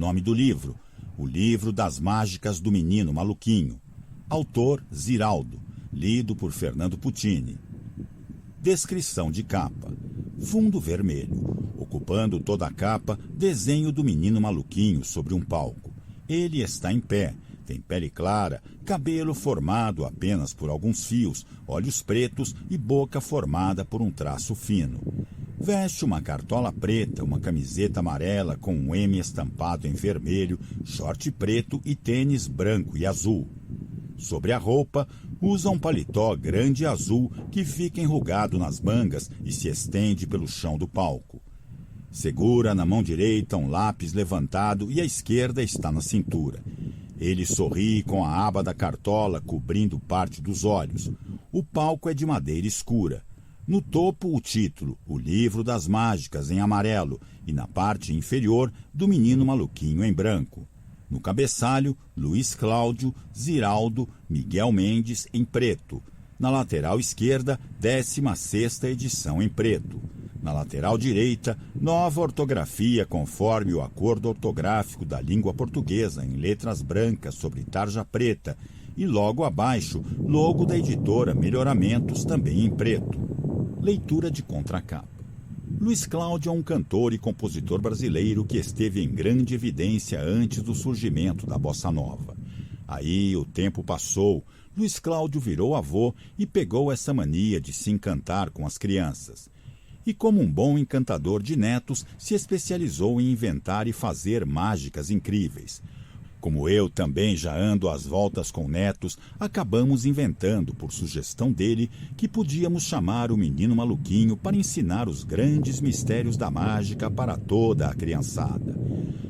Nome do livro: O Livro das Mágicas do Menino Maluquinho. Autor: Ziraldo. Lido por Fernando Puccini. Descrição de capa: fundo vermelho. Ocupando toda a capa, desenho do menino maluquinho sobre um palco. Ele está em pé, tem pele clara, cabelo formado apenas por alguns fios, olhos pretos e boca formada por um traço fino. Veste uma cartola preta, uma camiseta amarela com um M estampado em vermelho, short preto e tênis branco e azul. Sobre a roupa, usa um paletó grande e azul que fica enrugado nas mangas e se estende pelo chão do palco. Segura na mão direita um lápis levantado e a esquerda está na cintura. Ele sorri com a aba da cartola cobrindo parte dos olhos. O palco é de madeira escura. No topo, o título, O Livro das Mágicas, em amarelo, e na parte inferior, do Menino Maluquinho, em branco. No cabeçalho, Luiz Cláudio, Ziraldo, Miguel Mendes, em preto. Na lateral esquerda, 16ª edição em preto. Na lateral direita, nova ortografia conforme o acordo ortográfico da língua portuguesa em letras brancas sobre tarja preta. E logo abaixo, logo da editora Melhoramentos, também em preto. Leitura de contracapa. Luiz Cláudio é um cantor e compositor brasileiro que esteve em grande evidência antes do surgimento da bossa nova. Aí o tempo passou, Luiz Cláudio virou avô e pegou essa mania de se encantar com as crianças. E como um bom encantador de netos, se especializou em inventar e fazer mágicas incríveis. Como eu também já ando às voltas com netos, acabamos inventando, por sugestão dele, que podíamos chamar o menino maluquinho para ensinar os grandes mistérios da mágica para toda a criançada.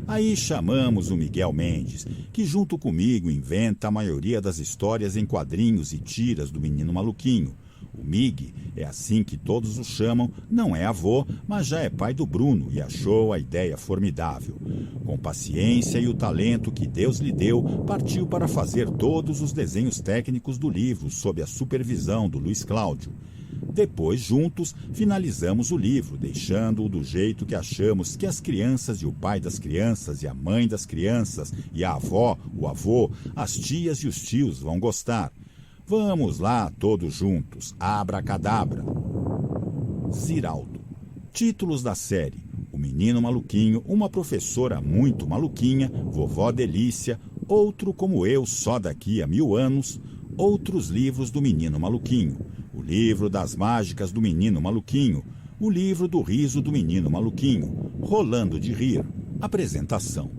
Aí chamamos o Miguel Mendes, que junto comigo inventa a maioria das histórias em quadrinhos e tiras do menino maluquinho. O Mig, é assim que todos o chamam, não é avô, mas já é pai do Bruno e achou a ideia formidável. Com paciência e o talento que Deus lhe deu, partiu para fazer todos os desenhos técnicos do livro sob a supervisão do Luiz Cláudio. Depois, juntos, finalizamos o livro, deixando-o do jeito que achamos que as crianças e o pai das crianças e a mãe das crianças e a avó, o avô, as tias e os tios vão gostar. Vamos lá, todos juntos. Abracadabra. Ziraldo. Títulos da série: O Menino Maluquinho, Uma Professora Muito Maluquinha, Vovó Delícia, Outro Como Eu Só Daqui a 1000 Anos, Outros Livros do Menino Maluquinho, O Livro das Mágicas do Menino Maluquinho, O Livro do Riso do Menino Maluquinho, Rolando de Rir. Apresentação: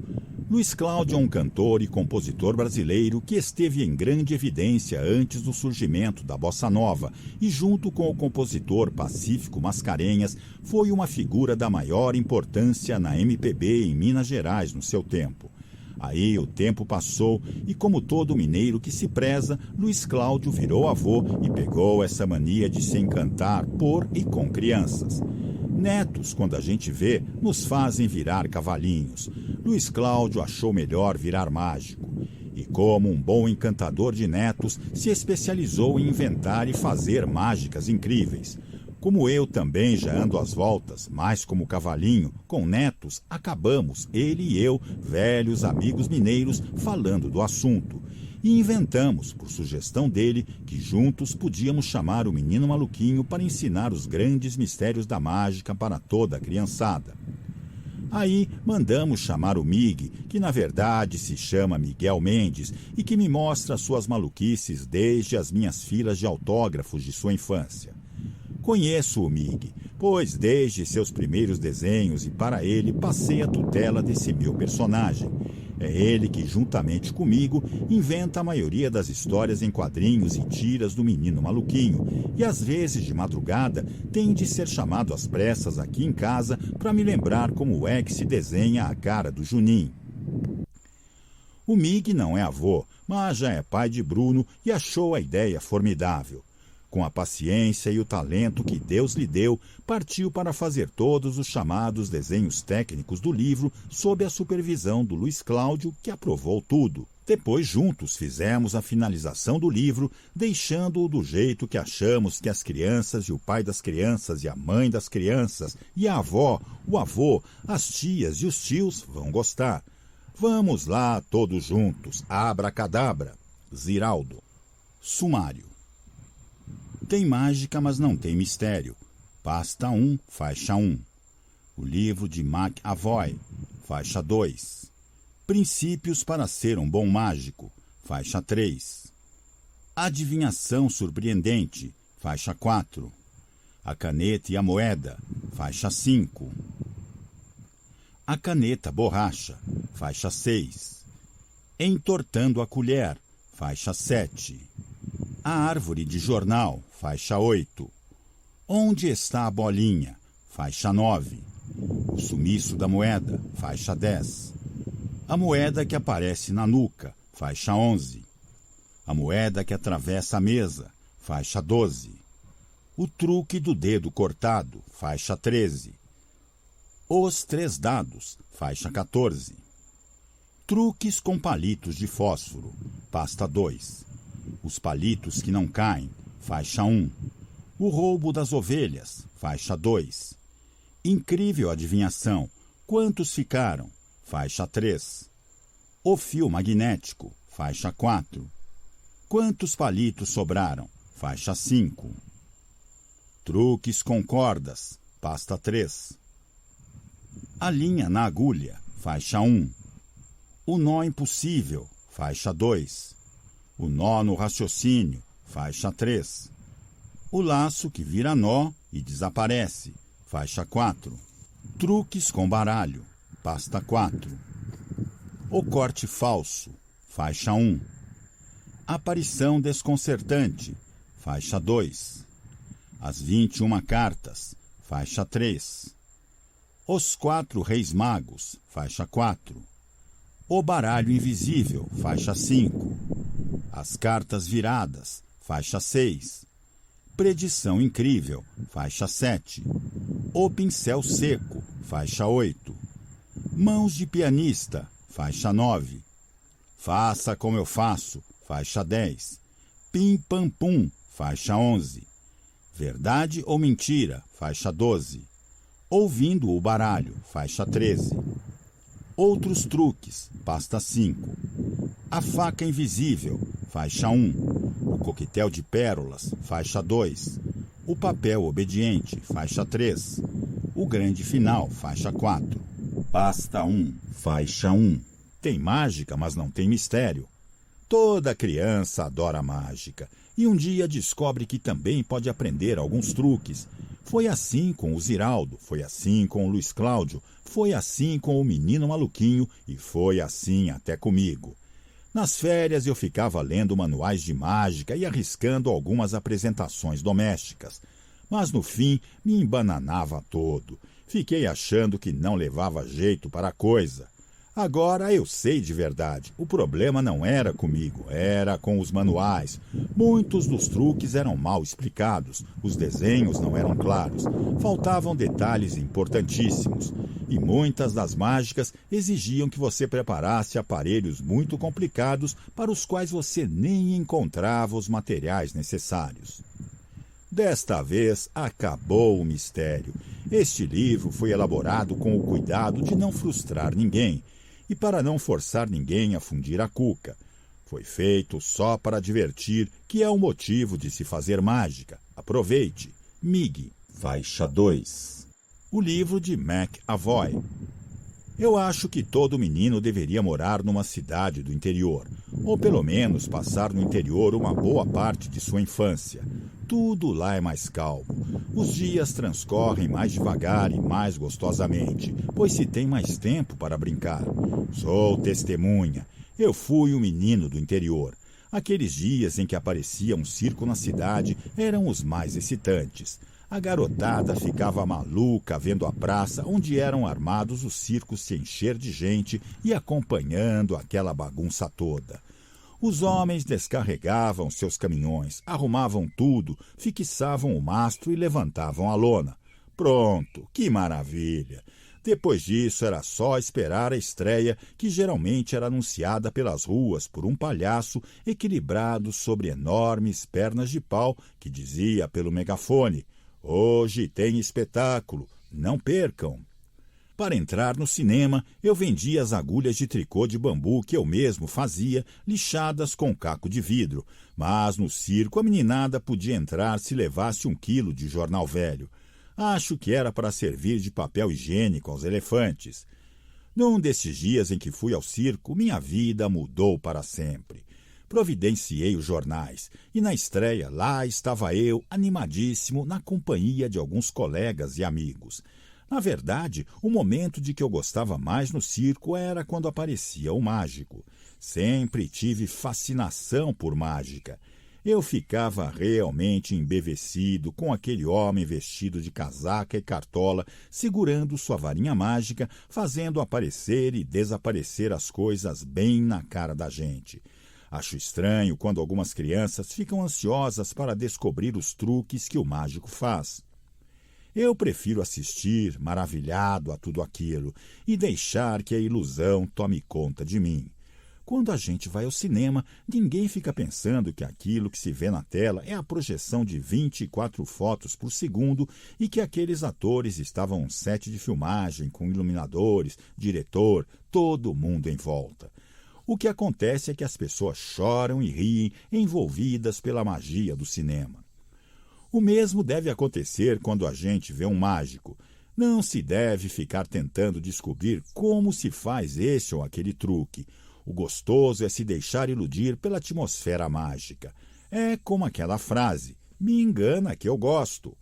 Luiz Cláudio é um cantor e compositor brasileiro que esteve em grande evidência antes do surgimento da bossa nova e, junto com o compositor Pacífico Mascarenhas, foi uma figura da maior importância na MPB em Minas Gerais no seu tempo. Aí o tempo passou e, como todo mineiro que se preza, Luiz Cláudio virou avô e pegou essa mania de se encantar por e com crianças. Netos, quando a gente vê, nos fazem virar cavalinhos. Luiz Cláudio achou melhor virar mágico. E como um bom encantador de netos, se especializou em inventar e fazer mágicas incríveis. Como eu também já ando às voltas, mais como cavalinho, com netos, acabamos, ele e eu, velhos amigos mineiros, falando do assunto. E inventamos, por sugestão dele, que juntos podíamos chamar o menino maluquinho para ensinar os grandes mistérios da mágica para toda a criançada. Aí mandamos chamar o Mig, que na verdade se chama Miguel Mendes e que me mostra suas maluquices desde as minhas filas de autógrafos de sua infância. Conheço o Mig, pois desde seus primeiros desenhos e para ele passei a tutela desse meu personagem. É ele que, juntamente comigo, inventa a maioria das histórias em quadrinhos e tiras do menino maluquinho, e às vezes, de madrugada, tem de ser chamado às pressas aqui em casa para me lembrar como é que se desenha a cara do Juninho. O Mig não é avô, mas já é pai de Bruno e achou a ideia formidável. Com a paciência e o talento que Deus lhe deu, partiu para fazer todos os chamados desenhos técnicos do livro sob a supervisão do Luiz Cláudio, que aprovou tudo. Depois, juntos, fizemos a finalização do livro, deixando-o do jeito que achamos que as crianças e o pai das crianças e a mãe das crianças e a avó, o avô, as tias e os tios vão gostar. Vamos lá, todos juntos. Abracadabra. Ziraldo. Sumário. Tem mágica, mas não tem mistério. Pasta 1, faixa 1. O livro de McAvoy, faixa 2. Princípios para ser um bom mágico, faixa 3. Adivinhação surpreendente, faixa 4. A caneta e a moeda, faixa 5. A caneta borracha, faixa 6. Entortando a colher, faixa 7. A árvore de jornal, faixa 8. Onde está a bolinha, faixa 9. O sumiço da moeda, faixa 10. A moeda que aparece na nuca, faixa 11. A moeda que atravessa a mesa, faixa 12. O truque do dedo cortado, faixa 13. Os 3 dados, faixa 14. Truques com palitos de fósforo, pasta 2. Os palitos que não caem, faixa 1. O roubo das ovelhas, faixa 2. Incrível adivinhação, quantos ficaram? Faixa 3. O fio magnético, faixa 4. Quantos palitos sobraram? Faixa 5. Truques com cordas, pasta 3. A linha na agulha, faixa 1. O nó impossível, faixa 2. O nó no raciocínio, faixa 3. O laço que vira nó e desaparece, faixa 4. Truques com baralho, pasta 4. O corte falso, faixa 1. Aparição desconcertante, faixa 2. As 21 cartas, faixa 3. Os 4 reis magos, faixa 4. O baralho invisível, faixa 5. As cartas viradas, faixa 6. Predição incrível, faixa 7. O pincel seco, faixa 8. Mãos de pianista, faixa 9. Faça como eu faço, faixa 10. Pim pam pum, faixa 11. Verdade ou mentira, faixa 12. Ouvindo o baralho, faixa 13. Outros truques, pasta 5. A faca invisível, faixa 1. O coquetel de pérolas, faixa 2. O papel obediente, faixa 3. O grande final, faixa 4. Pasta 1, faixa 1. Tem mágica, mas não tem mistério. Toda criança adora mágica e um dia descobre que também pode aprender alguns truques. Foi assim com o Ziraldo, foi assim com o Luiz Cláudio, foi assim com o menino maluquinho e foi assim até comigo. Nas férias eu ficava lendo manuais de mágica e arriscando algumas apresentações domésticas. Mas no fim me embananava todo. Fiquei achando que não levava jeito para a coisa. Agora eu sei de verdade, o problema não era comigo, era com os manuais. Muitos dos truques eram mal explicados, os desenhos não eram claros, faltavam detalhes importantíssimos. E muitas das mágicas exigiam que você preparasse aparelhos muito complicados para os quais você nem encontrava os materiais necessários. Desta vez acabou o mistério. Este livro foi elaborado com o cuidado de não frustrar ninguém e para não forçar ninguém a fundir a cuca. Foi feito só para divertir, que é o motivo de se fazer mágica. Aproveite. Mig, faixa 2. O livro de McAvoy. Eu acho que todo menino deveria morar numa cidade do interior, ou pelo menos passar no interior uma boa parte de sua infância. Tudo lá é mais calmo. Os dias transcorrem mais devagar e mais gostosamente, pois se tem mais tempo para brincar. Sou testemunha. Eu fui um menino do interior. Aqueles dias em que aparecia um circo na cidade eram os mais excitantes. A garotada ficava maluca vendo a praça onde eram armados os circos se encher de gente e acompanhando aquela bagunça toda. Os homens descarregavam seus caminhões, arrumavam tudo, fixavam o mastro e levantavam a lona. Pronto, que maravilha! Depois disso era só esperar a estreia, que geralmente era anunciada pelas ruas por um palhaço equilibrado sobre enormes pernas de pau que dizia pelo megafone: "Hoje tem espetáculo, não percam." Para entrar no cinema, eu vendia as agulhas de tricô de bambu que eu mesmo fazia, lixadas com caco de vidro. Mas no circo a meninada podia entrar se levasse 1 quilo de jornal velho. Acho que era para servir de papel higiênico aos elefantes. Num desses dias em que fui ao circo, minha vida mudou para sempre. Providenciei os jornais e na estreia lá estava eu, animadíssimo, na companhia de alguns colegas e amigos. Na verdade, o momento de que eu gostava mais no circo era quando aparecia o mágico. Sempre tive fascinação por mágica. Eu ficava realmente embevecido com aquele homem vestido de casaca e cartola, segurando sua varinha mágica, fazendo aparecer e desaparecer as coisas bem na cara da gente. Acho estranho quando algumas crianças ficam ansiosas para descobrir os truques que o mágico faz. Eu prefiro assistir, maravilhado a tudo aquilo, e deixar que a ilusão tome conta de mim. Quando a gente vai ao cinema, ninguém fica pensando que aquilo que se vê na tela é a projeção de 24 fotos por segundo e que aqueles atores estavam em um set de filmagem com iluminadores, diretor, todo mundo em volta. O que acontece é que as pessoas choram e riem, envolvidas pela magia do cinema. O mesmo deve acontecer quando a gente vê um mágico. Não se deve ficar tentando descobrir como se faz esse ou aquele truque. O gostoso é se deixar iludir pela atmosfera mágica. É como aquela frase, me engana que eu gosto.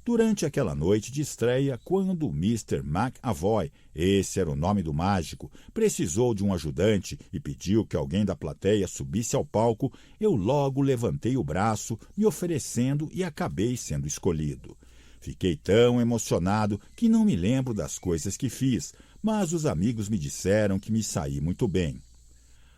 Durante aquela noite de estreia, quando o Mr. McAvoy, esse era o nome do mágico, precisou de um ajudante e pediu que alguém da plateia subisse ao palco, eu logo levantei o braço, me oferecendo e acabei sendo escolhido. Fiquei tão emocionado que não me lembro das coisas que fiz, mas os amigos me disseram que me saí muito bem.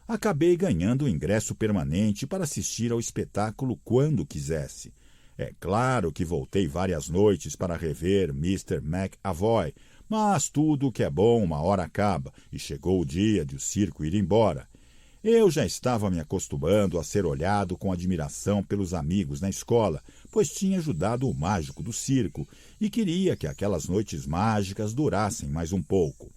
Acabei ganhando o ingresso permanente para assistir ao espetáculo quando quisesse. É claro que voltei várias noites para rever Mr. McAvoy, mas tudo o que é bom uma hora acaba, e chegou o dia de o circo ir embora. Eu já estava me acostumando a ser olhado com admiração pelos amigos na escola, pois tinha ajudado o mágico do circo e queria que aquelas noites mágicas durassem mais um pouco.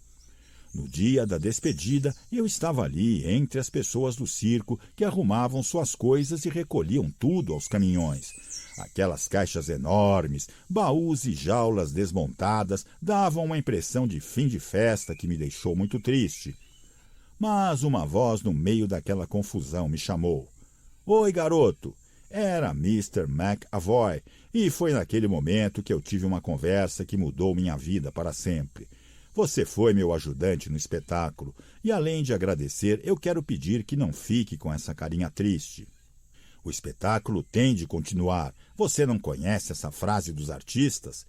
No dia da despedida, eu estava ali entre as pessoas do circo que arrumavam suas coisas e recolhiam tudo aos caminhões. Aquelas caixas enormes, baús e jaulas desmontadas davam uma impressão de fim de festa que me deixou muito triste. Mas uma voz no meio daquela confusão me chamou. "Oi, garoto!" Era Mr. McAvoy, e foi naquele momento que eu tive uma conversa que mudou minha vida para sempre. Você foi meu ajudante no espetáculo, e além de agradecer, eu quero pedir que não fique com essa carinha triste. O espetáculo tem de continuar. Você não conhece essa frase dos artistas?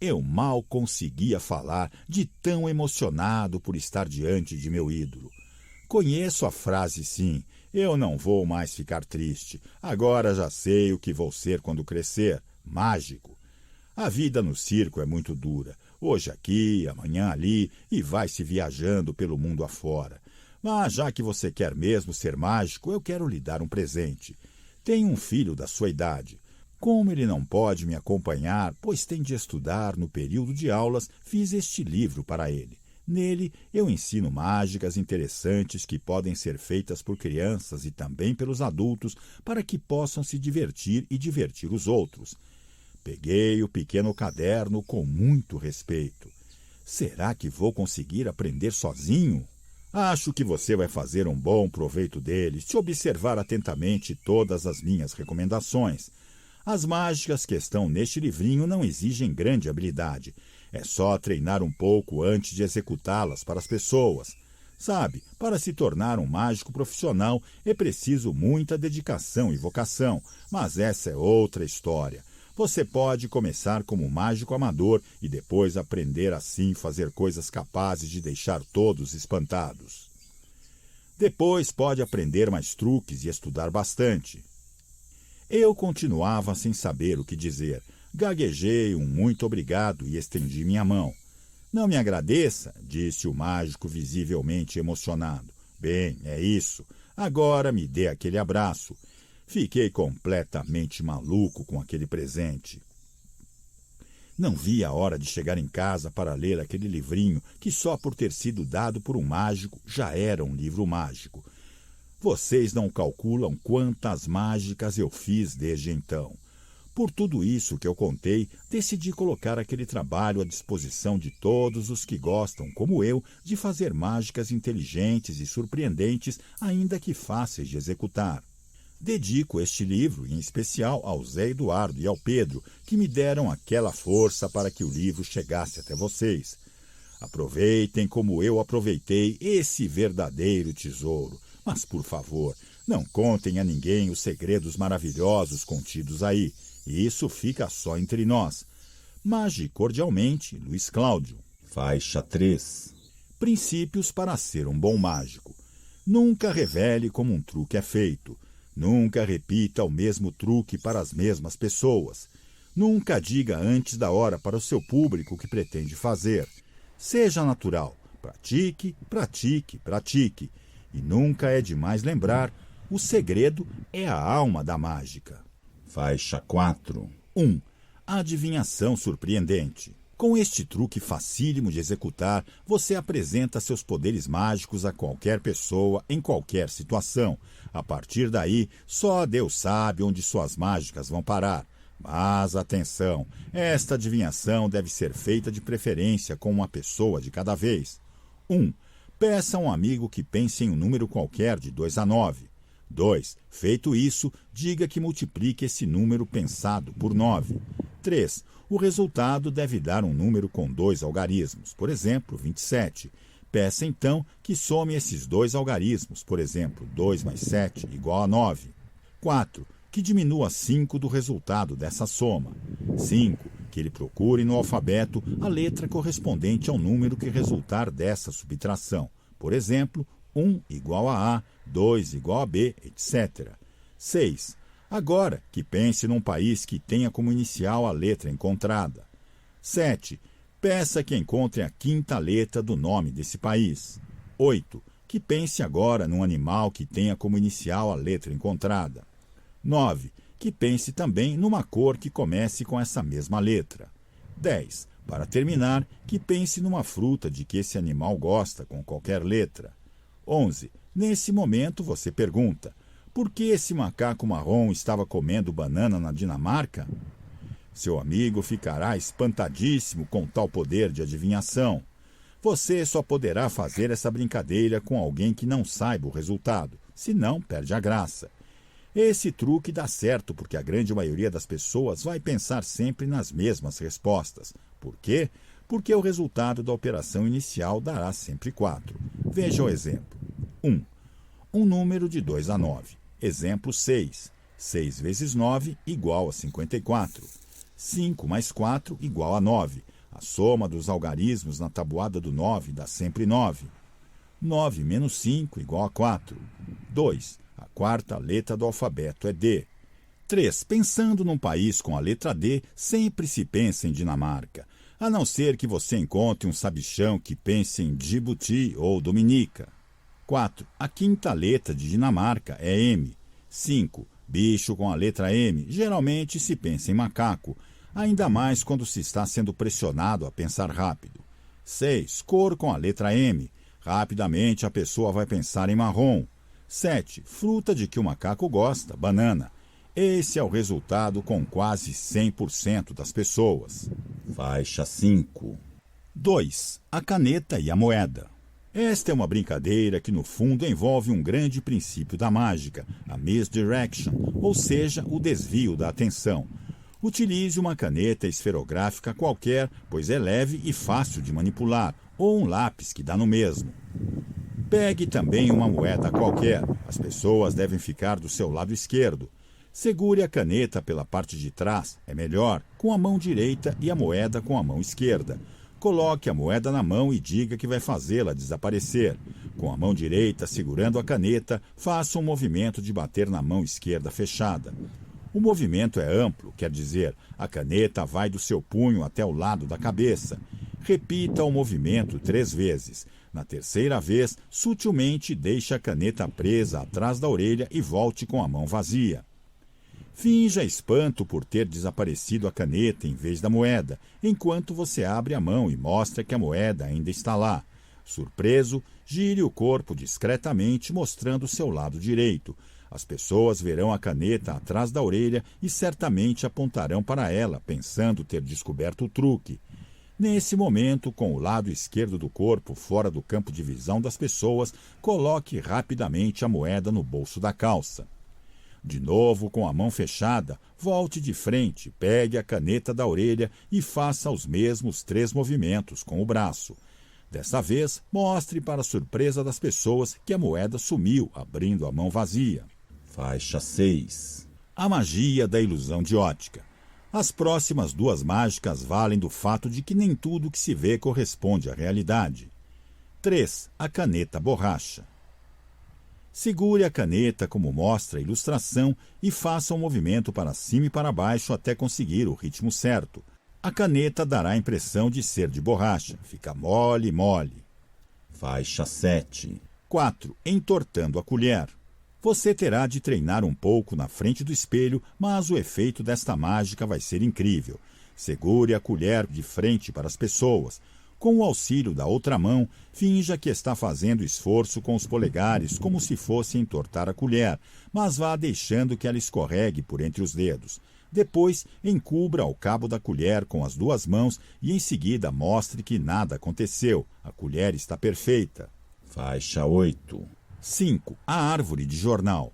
Eu mal conseguia falar de tão emocionado por estar diante de meu ídolo. Conheço a frase sim, eu não vou mais ficar triste. Agora já sei o que vou ser quando crescer, mágico. A vida no circo é muito dura. Hoje aqui, amanhã ali, e vai-se viajando pelo mundo afora. Mas já que você quer mesmo ser mágico, eu quero lhe dar um presente. Tenho um filho da sua idade. Como ele não pode me acompanhar, pois tem de estudar no período de aulas, fiz este livro para ele. Nele, eu ensino mágicas interessantes que podem ser feitas por crianças e também pelos adultos para que possam se divertir e divertir os outros. Peguei o pequeno caderno com muito respeito. Será que vou conseguir aprender sozinho? Acho que você vai fazer um bom proveito dele se observar atentamente todas as minhas recomendações. As mágicas que estão neste livrinho não exigem grande habilidade. É só treinar um pouco antes de executá-las para as pessoas. Sabe, para se tornar um mágico profissional é preciso muita dedicação e vocação, mas essa é outra história. Você pode começar como mágico amador e depois aprender assim fazer coisas capazes de deixar todos espantados. Depois pode aprender mais truques e estudar bastante. Eu continuava sem saber o que dizer. Gaguejei um muito obrigado e estendi minha mão. Não me agradeça, disse o mágico visivelmente emocionado. Bem, é isso. Agora me dê aquele abraço. Fiquei completamente maluco com aquele presente. Não via a hora de chegar em casa para ler aquele livrinho que só por ter sido dado por um mágico já era um livro mágico. Vocês não calculam quantas mágicas eu fiz desde então. Por tudo isso que eu contei, decidi colocar aquele trabalho à disposição de todos os que gostam, como eu, de fazer mágicas inteligentes e surpreendentes, ainda que fáceis de executar. Dedico este livro, em especial, ao Zé Eduardo e ao Pedro, que me deram aquela força para que o livro chegasse até vocês. Aproveitem como eu aproveitei esse verdadeiro tesouro. Mas, por favor, não contem a ninguém os segredos maravilhosos contidos aí. Isso fica só entre nós. Mage cordialmente, Luiz Cláudio. Faixa 3. Princípios para ser um bom mágico. Nunca revele como um truque é feito. Nunca repita o mesmo truque para as mesmas pessoas. Nunca diga antes da hora para o seu público o que pretende fazer. Seja natural. Pratique, pratique, pratique. E nunca é demais lembrar, o segredo é a alma da mágica. Faixa 4. 1. A adivinhação surpreendente. Com este truque facílimo de executar, você apresenta seus poderes mágicos a qualquer pessoa, em qualquer situação. A partir daí, só Deus sabe onde suas mágicas vão parar. Mas atenção, esta adivinhação deve ser feita de preferência com uma pessoa de cada vez. 1. Peça a um amigo que pense em um número qualquer de 2 a 9. 2. Feito isso, diga que multiplique esse número pensado por 9. 3. O resultado deve dar um número com 2 algarismos, por exemplo, 27. Peça então que some esses 2 algarismos, por exemplo, 2 mais 7 igual a 9. 4. Que diminua 5 do resultado dessa soma. 5. Que ele procure no alfabeto a letra correspondente ao número que resultar dessa subtração. Por exemplo, 1 igual a A, 2 igual a B, etc. 6. Agora, que pense num país que tenha como inicial a letra encontrada. 7. Peça que encontre a 5ª letra do nome desse país. 8. Que pense agora num animal que tenha como inicial a letra encontrada. 9. Que pense também numa cor que comece com essa mesma letra. 10. Para terminar, que pense numa fruta de que esse animal gosta com qualquer letra. 11. Nesse momento você pergunta: por que esse macaco marrom estava comendo banana na Dinamarca? Seu amigo ficará espantadíssimo com tal poder de adivinhação. Você só poderá fazer essa brincadeira com alguém que não saiba o resultado, senão perde a graça. Esse truque dá certo porque a grande maioria das pessoas vai pensar sempre nas mesmas respostas. Por quê? Porque o resultado da operação inicial dará sempre 4. Veja o exemplo. 1. Um número de 2 a 9. Exemplo 6. 6 vezes 9 igual a 54. 5 mais 4 igual a 9. A soma dos algarismos na tabuada do 9 dá sempre 9. 9 menos 5 igual a 4. 2. A 4ª letra do alfabeto é D. 3. Pensando num país com a letra D, sempre se pensa em Dinamarca, a não ser que você encontre um sabichão que pense em Djibouti ou Dominica. 4. A 5ª letra de Dinamarca é M. 5. Bicho com a letra M, geralmente se pensa em macaco, ainda mais quando se está sendo pressionado a pensar rápido. 6. Cor com a letra M. Rapidamente a pessoa vai pensar em marrom. 7. Fruta de que o macaco gosta, banana. Esse é o resultado com quase 100% das pessoas. Faixa 5. 2. A caneta e a moeda. Esta é uma brincadeira que, no fundo, envolve um grande princípio da mágica, a misdirection, ou seja, o desvio da atenção. Utilize uma caneta esferográfica qualquer, pois é leve e fácil de manipular, ou um lápis que dá no mesmo. Pegue também uma moeda qualquer. As pessoas devem ficar do seu lado esquerdo. Segure a caneta pela parte de trás, é melhor, com a mão direita e a moeda com a mão esquerda. Coloque a moeda na mão e diga que vai fazê-la desaparecer. Com a mão direita segurando a caneta, faça um movimento de bater na mão esquerda fechada. O movimento é amplo, quer dizer, a caneta vai do seu punho até o lado da cabeça. Repita o movimento 3 vezes. Na terceira vez, sutilmente deixe a caneta presa atrás da orelha e volte com a mão vazia. Finja espanto por ter desaparecido a caneta em vez da moeda, enquanto você abre a mão e mostra que a moeda ainda está lá. Surpreso, gire o corpo discretamente, mostrando seu lado direito. As pessoas verão a caneta atrás da orelha e certamente apontarão para ela, pensando ter descoberto o truque. Nesse momento, com o lado esquerdo do corpo fora do campo de visão das pessoas, coloque rapidamente a moeda no bolso da calça. De novo, com a mão fechada, volte de frente, pegue a caneta da orelha e faça os mesmos 3 movimentos com o braço. Dessa vez, mostre para a surpresa das pessoas que a moeda sumiu, abrindo a mão vazia. Faixa 6. A magia da ilusão de ótica. As próximas 2 mágicas valem do fato de que nem tudo que se vê corresponde à realidade. 3. A caneta borracha. Segure a caneta como mostra a ilustração e faça um movimento para cima e para baixo até conseguir o ritmo certo. A caneta dará a impressão de ser de borracha. Fica mole, mole. Faixa 7. 4. Entortando a colher. Você terá de treinar um pouco na frente do espelho, mas o efeito desta mágica vai ser incrível. Segure a colher de frente para as pessoas. Com o auxílio da outra mão, finja que está fazendo esforço com os polegares, como se fosse entortar a colher, mas vá deixando que ela escorregue por entre os dedos. Depois, encubra o cabo da colher com as 2 mãos e em seguida mostre que nada aconteceu. A colher está perfeita. Faixa 8. 5. A árvore de jornal.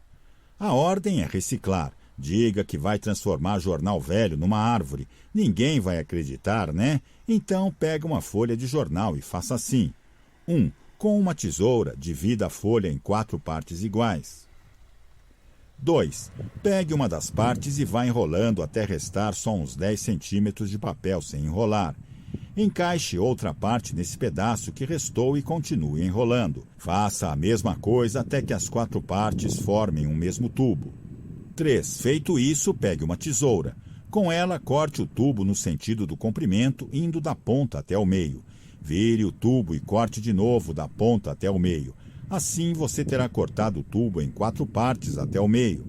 A ordem é reciclar. Diga que vai transformar jornal velho numa árvore. Ninguém vai acreditar, né? Então pega uma folha de jornal e faça assim. 1. Com uma tesoura, divida a folha em 4 partes iguais. 2. Pegue uma das partes e vá enrolando até restar só uns 10 centímetros de papel sem enrolar. Encaixe outra parte nesse pedaço que restou e continue enrolando. Faça a mesma coisa até que as 4 partes formem um mesmo tubo. 3. Feito isso, pegue uma tesoura. Com ela, corte o tubo no sentido do comprimento, indo da ponta até o meio. Vire o tubo e corte de novo da ponta até o meio. Assim, você terá cortado o tubo em 4 partes até o meio.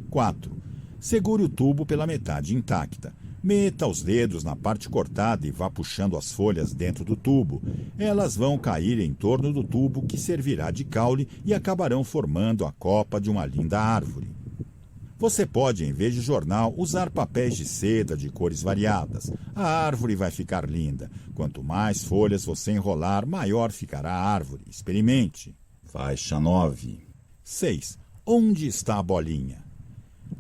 4. Segure o tubo pela metade intacta. Meta os dedos na parte cortada e vá puxando as folhas dentro do tubo. Elas vão cair em torno do tubo, que servirá de caule, e acabarão formando a copa de uma linda árvore. Você pode, em vez de jornal, usar papéis de seda de cores variadas. A árvore vai ficar linda. Quanto mais folhas você enrolar, maior ficará a árvore. Experimente. Faixa 9. 6. Onde está a bolinha?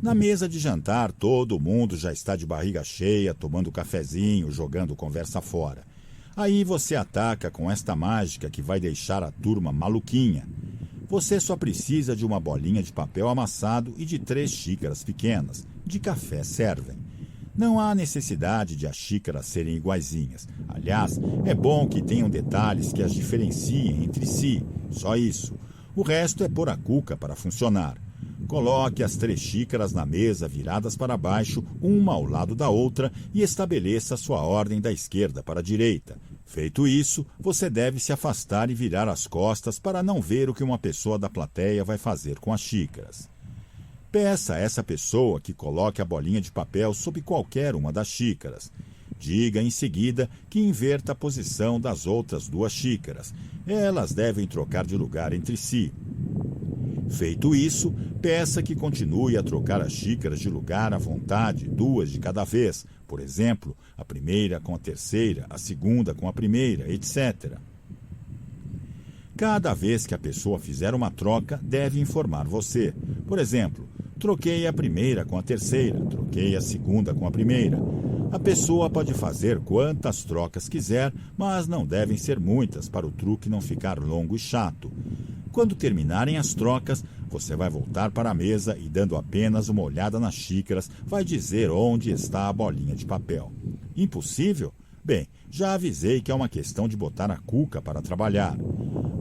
Na mesa de jantar, todo mundo já está de barriga cheia, tomando cafezinho, jogando conversa fora. Aí você ataca com esta mágica que vai deixar a turma maluquinha. Você só precisa de uma bolinha de papel amassado e de 3 xícaras pequenas. De café servem. Não há necessidade de as xícaras serem iguaizinhas. Aliás, é bom que tenham detalhes que as diferenciem entre si. Só isso. O resto é pôr a cuca para funcionar. Coloque as 3 xícaras na mesa viradas para baixo, uma ao lado da outra, e estabeleça sua ordem da esquerda para a direita. Feito isso, você deve se afastar e virar as costas para não ver o que uma pessoa da plateia vai fazer com as xícaras. Peça a essa pessoa que coloque a bolinha de papel sob qualquer uma das xícaras. Diga em seguida que inverta a posição das outras 2 xícaras. Elas devem trocar de lugar entre si. Feito isso, peça que continue a trocar as xícaras de lugar à vontade, 2 de cada vez. Por exemplo, a primeira com a terceira, a segunda com a primeira, etc. Cada vez que a pessoa fizer uma troca, deve informar você. Por exemplo, troquei a primeira com a terceira, troquei a segunda com a primeira. A pessoa pode fazer quantas trocas quiser, mas não devem ser muitas para o truque não ficar longo e chato. Quando terminarem as trocas, você vai voltar para a mesa e, dando apenas uma olhada nas xícaras, vai dizer onde está a bolinha de papel. Impossível? Bem, já avisei que é uma questão de botar a cuca para trabalhar.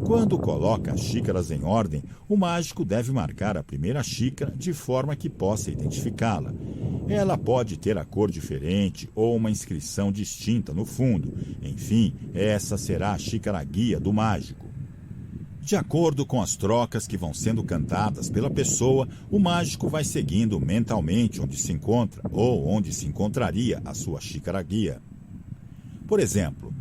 Quando coloca as xícaras em ordem, o mágico deve marcar a primeira xícara de forma que possa identificá-la. Ela pode ter a cor diferente ou uma inscrição distinta no fundo. Enfim, essa será a xícara guia do mágico. De acordo com as trocas que vão sendo cantadas pela pessoa, o mágico vai seguindo mentalmente onde se encontra ou onde se encontraria a sua xícara-guia. Por exemplo,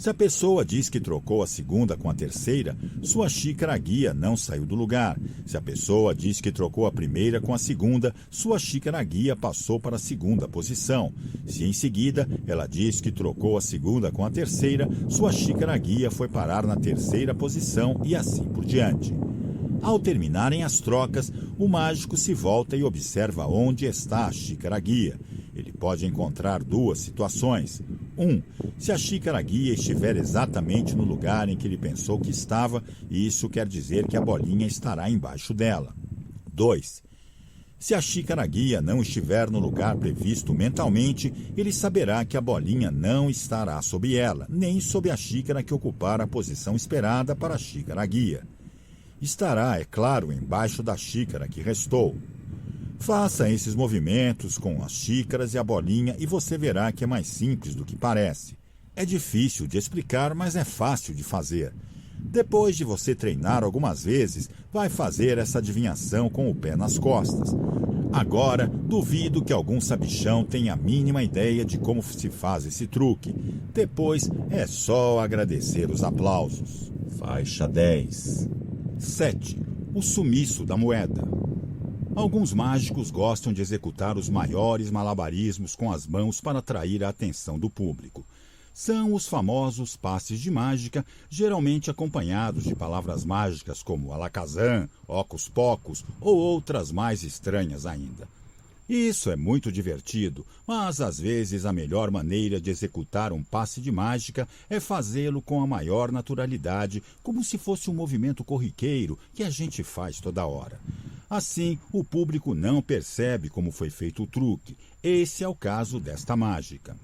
se a pessoa diz que trocou a segunda com a terceira, sua xícara-guia não saiu do lugar. Se a pessoa diz que trocou a primeira com a segunda, sua xícara-guia passou para a segunda posição. Se em seguida ela diz que trocou a segunda com a terceira, sua xícara-guia foi parar na terceira posição e assim por diante. Ao terminarem as trocas, o mágico se volta e observa onde está a xícara-guia. Ele pode encontrar duas situações. 1. Se a xícara-guia estiver exatamente no lugar em que ele pensou que estava, isso quer dizer que a bolinha estará embaixo dela. 2. Se a xícara-guia não estiver no lugar previsto mentalmente, ele saberá que a bolinha não estará sob ela, nem sob a xícara que ocupar a posição esperada para a xícara-guia. Estará, é claro, embaixo da xícara que restou. Faça esses movimentos com as xícaras e a bolinha e você verá que é mais simples do que parece. É difícil de explicar, mas é fácil de fazer. Depois de você treinar algumas vezes, vai fazer essa adivinhação com o pé nas costas. Agora, duvido que algum sabichão tenha a mínima ideia de como se faz esse truque. Depois, é só agradecer os aplausos. Faixa 10. 7. O sumiço da moeda. Alguns mágicos gostam de executar os maiores malabarismos com as mãos para atrair a atenção do público. São os famosos passes de mágica, geralmente acompanhados de palavras mágicas como alakazam, ocus pocus ou outras mais estranhas ainda. Isso é muito divertido, mas às vezes a melhor maneira de executar um passe de mágica é fazê-lo com a maior naturalidade, como se fosse um movimento corriqueiro que a gente faz toda hora. Assim, o público não percebe como foi feito o truque. Esse é o caso desta mágica.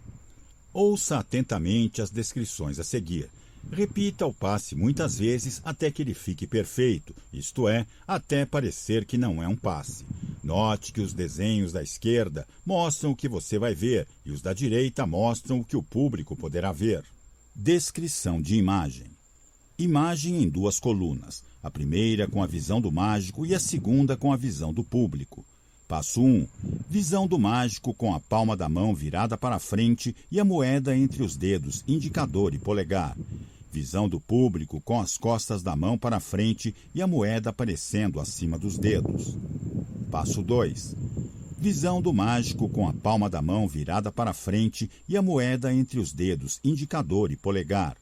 Ouça atentamente as descrições a seguir. Repita o passe muitas vezes até que ele fique perfeito, isto é, até parecer que não é um passe. Note que os desenhos da esquerda mostram o que você vai ver e os da direita mostram o que o público poderá ver. Descrição de imagem. Imagem em duas colunas, a primeira com a visão do mágico e a segunda com a visão do público. Passo 1. Visão do mágico com a palma da mão virada para frente e a moeda entre os dedos, indicador e polegar. Visão do público com as costas da mão para frente e a moeda aparecendo acima dos dedos. Passo 2. Visão do mágico com a palma da mão virada para frente e a moeda entre os dedos, indicador e polegar.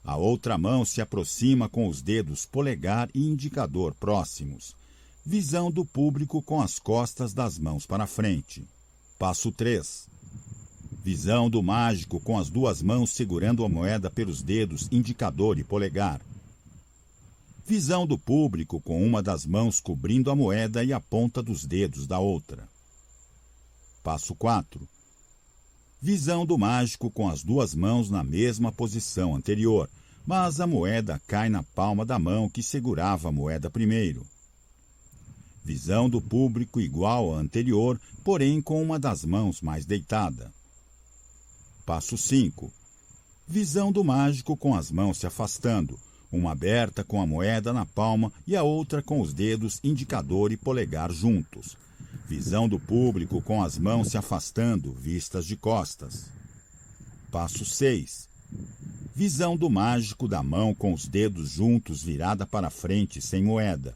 A outra mão se aproxima com os dedos polegar e indicador próximos. Visão do público com as costas das mãos para frente. Passo 3. Visão do mágico com as duas mãos segurando a moeda pelos dedos, indicador e polegar. Visão do público com uma das mãos cobrindo a moeda e a ponta dos dedos da outra. Passo 4. Visão do mágico com as duas mãos na mesma posição anterior, mas a moeda cai na palma da mão que segurava a moeda primeiro. Visão do público igual à anterior, porém com uma das mãos mais deitada. Passo 5. Visão do mágico com as mãos se afastando, uma aberta com a moeda na palma e a outra com os dedos indicador e polegar juntos. Visão do público com as mãos se afastando, vistas de costas. Passo 6. Visão do mágico da mão com os dedos juntos virada para frente sem moeda.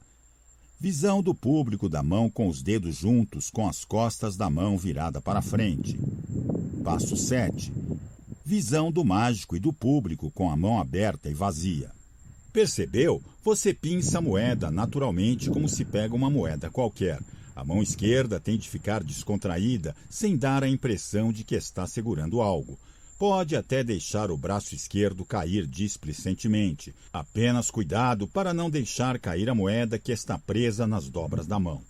Visão do público da mão com os dedos juntos com as costas da mão virada para frente. Passo 7. Visão do mágico e do público com a mão aberta e vazia. Percebeu? Você pinça a moeda naturalmente como se pega uma moeda qualquer. A mão esquerda tem de ficar descontraída, sem dar a impressão de que está segurando algo. Pode até deixar o braço esquerdo cair displicentemente. Apenas cuidado para não deixar cair a moeda que está presa nas dobras da mão.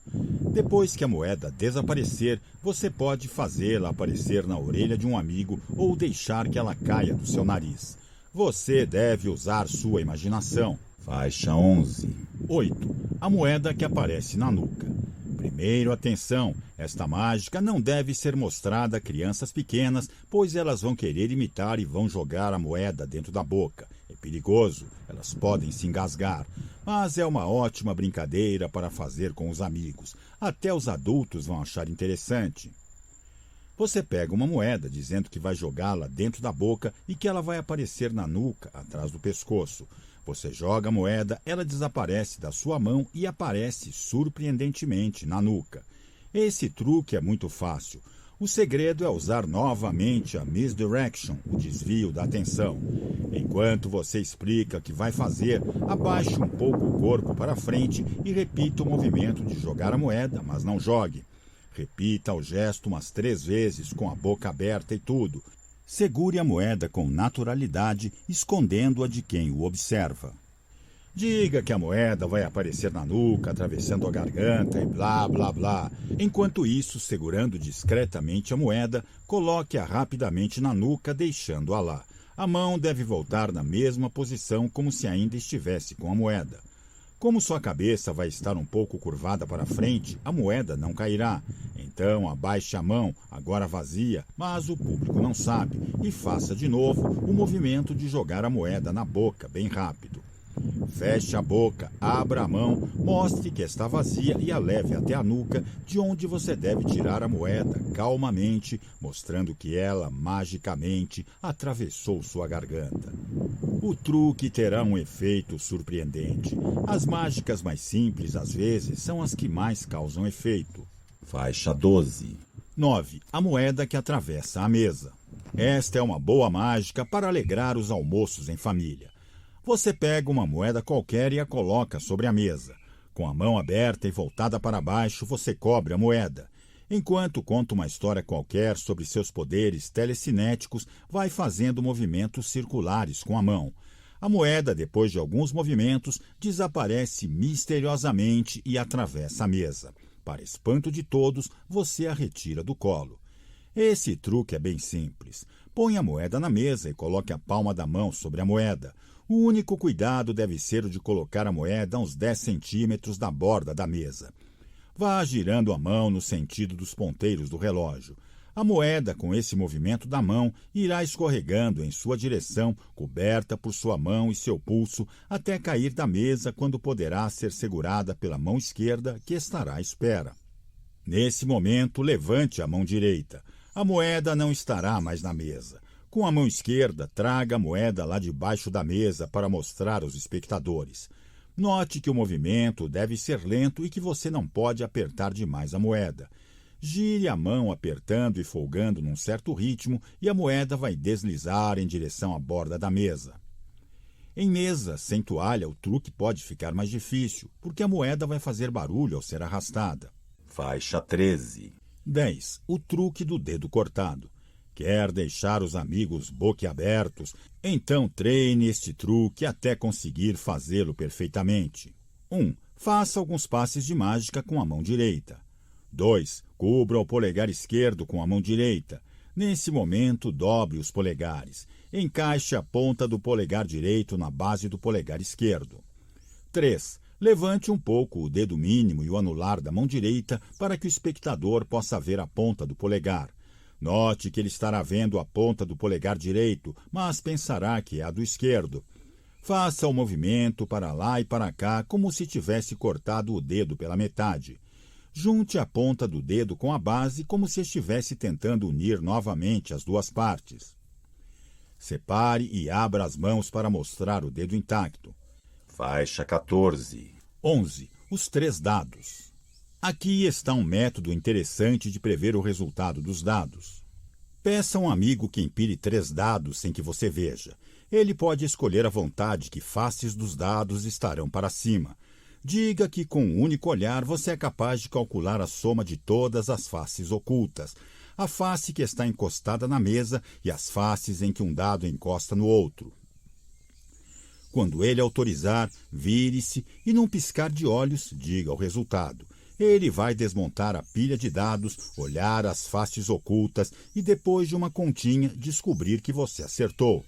Depois que a moeda desaparecer, você pode fazê-la aparecer na orelha de um amigo ou deixar que ela caia do seu nariz. Você deve usar sua imaginação. Faixa 11. 8. A moeda que aparece na nuca. Primeiro, atenção, esta mágica não deve ser mostrada a crianças pequenas, pois elas vão querer imitar e vão jogar a moeda dentro da boca. É perigoso, elas podem se engasgar. mas é uma ótima brincadeira para fazer com os amigos. Até os adultos vão achar interessante. Você pega uma moeda dizendo que vai jogá-la dentro da boca e que ela vai aparecer na nuca, atrás do pescoço. Você joga a moeda, ela desaparece da sua mão e aparece surpreendentemente na nuca. Esse truque é muito fácil. O segredo é usar novamente a misdirection, o desvio da atenção. Enquanto você explica o que vai fazer, abaixe um pouco o corpo para frente e repita o movimento de jogar a moeda, mas não jogue. Repita o gesto umas 3 vezes, com a boca aberta e tudo. Segure a moeda com naturalidade, escondendo-a de quem o observa. Diga que a moeda vai aparecer na nuca, atravessando a garganta e blá, blá, blá. Enquanto isso, segurando discretamente a moeda, coloque-a rapidamente na nuca, deixando-a lá. A mão deve voltar na mesma posição como se ainda estivesse com a moeda. Como sua cabeça vai estar um pouco curvada para frente, a moeda não cairá. Então, abaixe a mão, agora vazia, mas o público não sabe, e faça de novo o movimento de jogar a moeda na boca, bem rápido. Feche a boca, abra a mão, mostre que está vazia e a leve até a nuca, de onde você deve tirar a moeda calmamente, mostrando que ela, magicamente, atravessou sua garganta. O truque terá um efeito surpreendente. As mágicas mais simples, às vezes, são as que mais causam efeito. Faixa 12. 9. A moeda que atravessa a mesa. Esta é uma boa mágica para alegrar os almoços em família. Você pega uma moeda qualquer e a coloca sobre a mesa. Com a mão aberta e voltada para baixo, você cobre a moeda. Enquanto conta uma história qualquer sobre seus poderes telecinéticos, vai fazendo movimentos circulares com a mão. A moeda, depois de alguns movimentos, desaparece misteriosamente e atravessa a mesa. Para espanto de todos, você a retira do colo. Esse truque é bem simples. Põe a moeda na mesa e coloque a palma da mão sobre a moeda. O único cuidado deve ser o de colocar a moeda a uns 10 centímetros da borda da mesa. Vá girando a mão no sentido dos ponteiros do relógio. A moeda, com esse movimento da mão, irá escorregando em sua direção, coberta por sua mão e seu pulso, até cair da mesa, quando poderá ser segurada pela mão esquerda, que estará à espera. Nesse momento, levante a mão direita. A moeda não estará mais na mesa. Com a mão esquerda, traga a moeda lá debaixo da mesa para mostrar aos espectadores. Note que o movimento deve ser lento e que você não pode apertar demais a moeda. Gire a mão apertando e folgando num certo ritmo e a moeda vai deslizar em direção à borda da mesa. Em mesa sem toalha, o truque pode ficar mais difícil, porque a moeda vai fazer barulho ao ser arrastada. Faixa 13. 10. O truque do dedo cortado. Quer deixar os amigos boquiabertos? Então treine este truque até conseguir fazê-lo perfeitamente. 1. Faça alguns passes de mágica com a mão direita. 2. Cubra o polegar esquerdo com a mão direita. Nesse momento, dobre os polegares. Encaixe a ponta do polegar direito na base do polegar esquerdo. 3. Levante um pouco o dedo mínimo e o anular da mão direita para que o espectador possa ver a ponta do polegar. Note que ele estará vendo a ponta do polegar direito, mas pensará que é a do esquerdo. Faça o movimento para lá e para cá como se tivesse cortado o dedo pela metade. Junte a ponta do dedo com a base como se estivesse tentando unir novamente as duas partes. Separe e abra as mãos para mostrar o dedo intacto. Faixa 14. 11. Os 3 dados. Aqui está um método interessante de prever o resultado dos dados. Peça a um amigo que empilhe 3 dados sem que você veja. Ele pode escolher à vontade que faces dos dados estarão para cima. Diga que com um único olhar você é capaz de calcular a soma de todas as faces ocultas, a face que está encostada na mesa e as faces em que um dado encosta no outro. Quando ele autorizar, vire-se e, num piscar de olhos, diga o resultado. Ele vai desmontar a pilha de dados, olhar as faces ocultas e, depois de uma continha, descobrir que você acertou.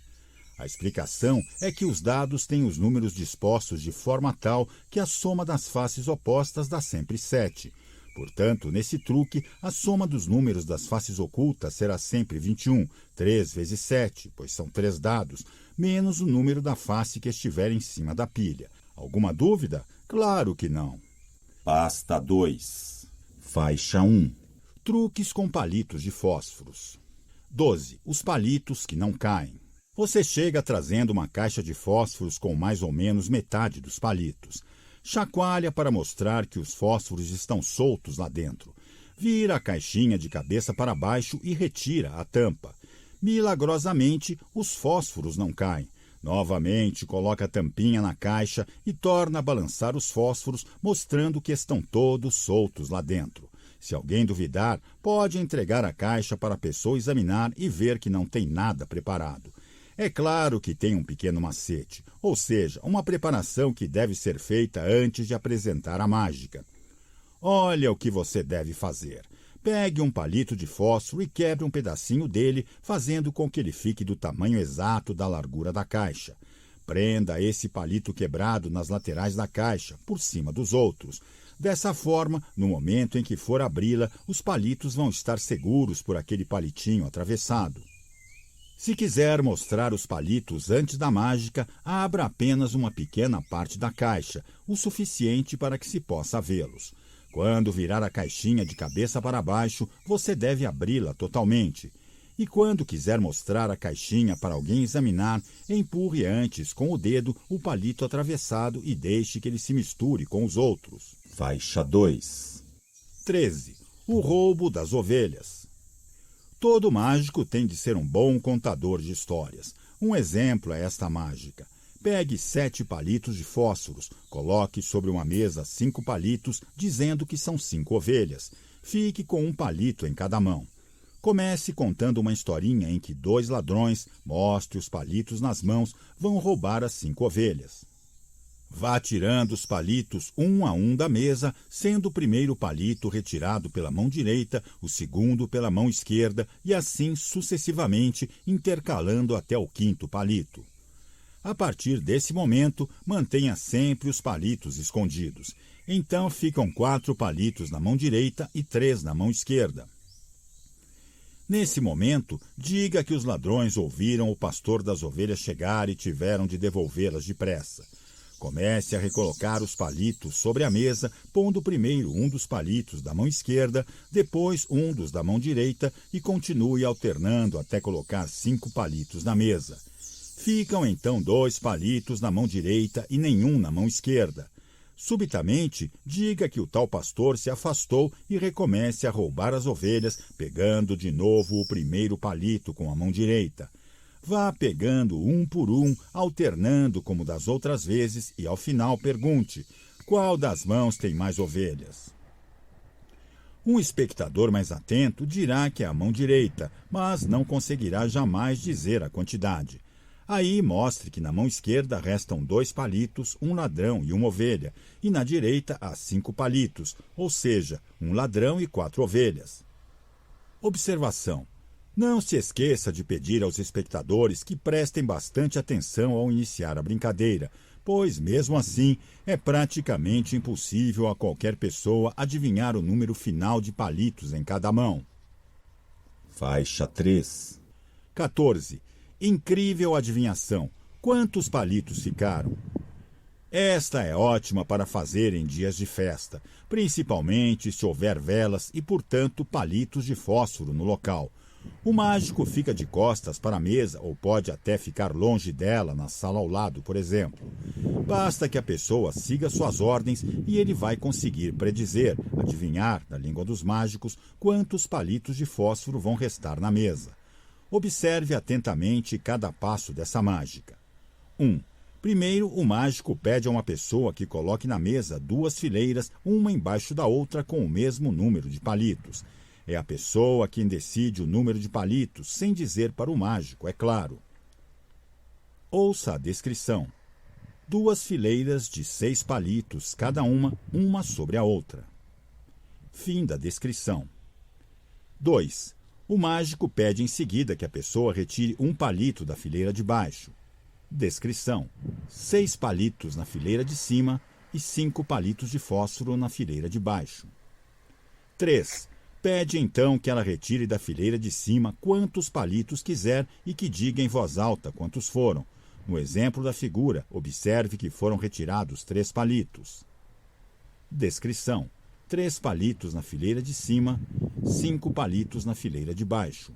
A explicação é que os dados têm os números dispostos de forma tal que a soma das faces opostas dá sempre 7. Portanto, nesse truque, a soma dos números das faces ocultas será sempre 21, 3 vezes 7, pois são 3 dados, menos o número da face que estiver em cima da pilha. Alguma dúvida? Claro que não. Pasta 2. Faixa 1. Truques com palitos de fósforos. 12. Os palitos que não caem. Você chega trazendo uma caixa de fósforos com mais ou menos metade dos palitos. Chacoalha para mostrar que os fósforos estão soltos lá dentro. Vira a caixinha de cabeça para baixo e retira a tampa. Milagrosamente, os fósforos não caem. Novamente, coloca a tampinha na caixa e torna a balançar os fósforos, mostrando que estão todos soltos lá dentro. Se alguém duvidar, pode entregar a caixa para a pessoa examinar e ver que não tem nada preparado. É claro que tem um pequeno macete, ou seja, uma preparação que deve ser feita antes de apresentar a mágica. Olha o que você deve fazer. Pegue um palito de fósforo e quebre um pedacinho dele, fazendo com que ele fique do tamanho exato da largura da caixa. Prenda esse palito quebrado nas laterais da caixa, por cima dos outros. Dessa forma, no momento em que for abri-la, os palitos vão estar seguros por aquele palitinho atravessado. Se quiser mostrar os palitos antes da mágica, abra apenas uma pequena parte da caixa, o suficiente para que se possa vê-los. Quando virar a caixinha de cabeça para baixo, você deve abri-la totalmente. E quando quiser mostrar a caixinha para alguém examinar, empurre antes com o dedo o palito atravessado e deixe que ele se misture com os outros. Faixa 2. 13. O roubo das ovelhas. Todo mágico tem de ser um bom contador de histórias. Um exemplo é esta mágica. Pegue 7 palitos de fósforos, coloque sobre uma mesa 5 palitos, dizendo que são 5 ovelhas. Fique com um palito em cada mão. Comece contando uma historinha em que 2 ladrões, mostre os palitos nas mãos, vão roubar as 5 ovelhas. Vá tirando os palitos um a um da mesa, sendo o primeiro palito retirado pela mão direita, o segundo pela mão esquerda e assim sucessivamente, intercalando até o 5º palito. A partir desse momento, mantenha sempre os palitos escondidos. Então ficam 4 palitos na mão direita e 3 na mão esquerda. Nesse momento, diga que os ladrões ouviram o pastor das ovelhas chegar e tiveram de devolvê-las depressa. Comece a recolocar os palitos sobre a mesa, pondo primeiro um dos palitos da mão esquerda, depois um dos da mão direita e continue alternando até colocar 5 palitos na mesa. Ficam então 2 palitos na mão direita e nenhum na mão esquerda. Subitamente, diga que o tal pastor se afastou e recomece a roubar as ovelhas, pegando de novo o primeiro palito com a mão direita. Vá pegando um por um, alternando como das outras vezes e ao final pergunte: qual das mãos tem mais ovelhas? Um espectador mais atento dirá que é a mão direita, mas não conseguirá jamais dizer a quantidade. Aí mostre que na mão esquerda restam 2 palitos, um ladrão e uma ovelha, e na direita há 5 palitos, ou seja, um ladrão e 4 ovelhas. Observação: não se esqueça de pedir aos espectadores que prestem bastante atenção ao iniciar a brincadeira, pois, mesmo assim, é praticamente impossível a qualquer pessoa adivinhar o número final de palitos em cada mão. Faixa 3. 14. Incrível adivinhação. Quantos palitos ficaram? Esta é ótima para fazer em dias de festa, principalmente se houver velas e, portanto, palitos de fósforo no local. O mágico fica de costas para a mesa ou pode até ficar longe dela, na sala ao lado, por exemplo. Basta que a pessoa siga suas ordens e ele vai conseguir predizer, adivinhar, na língua dos mágicos, quantos palitos de fósforo vão restar na mesa. Observe atentamente cada passo dessa mágica. 1. Primeiro, o mágico pede a uma pessoa que coloque na mesa 2 fileiras, uma embaixo da outra, com o mesmo número de palitos. É a pessoa quem decide o número de palitos, sem dizer para o mágico, é claro. Ouça a descrição. 2 fileiras de 6 palitos, cada uma sobre a outra. Fim da descrição. 2. O mágico pede em seguida que a pessoa retire um palito da fileira de baixo. Descrição: 6 palitos na fileira de cima e 5 palitos de fósforo na fileira de baixo. 3. Pede então que ela retire da fileira de cima quantos palitos quiser e que diga em voz alta quantos foram. No exemplo da figura, observe que foram retirados 3 palitos. Descrição: 3 palitos na fileira de cima, 5 palitos na fileira de baixo.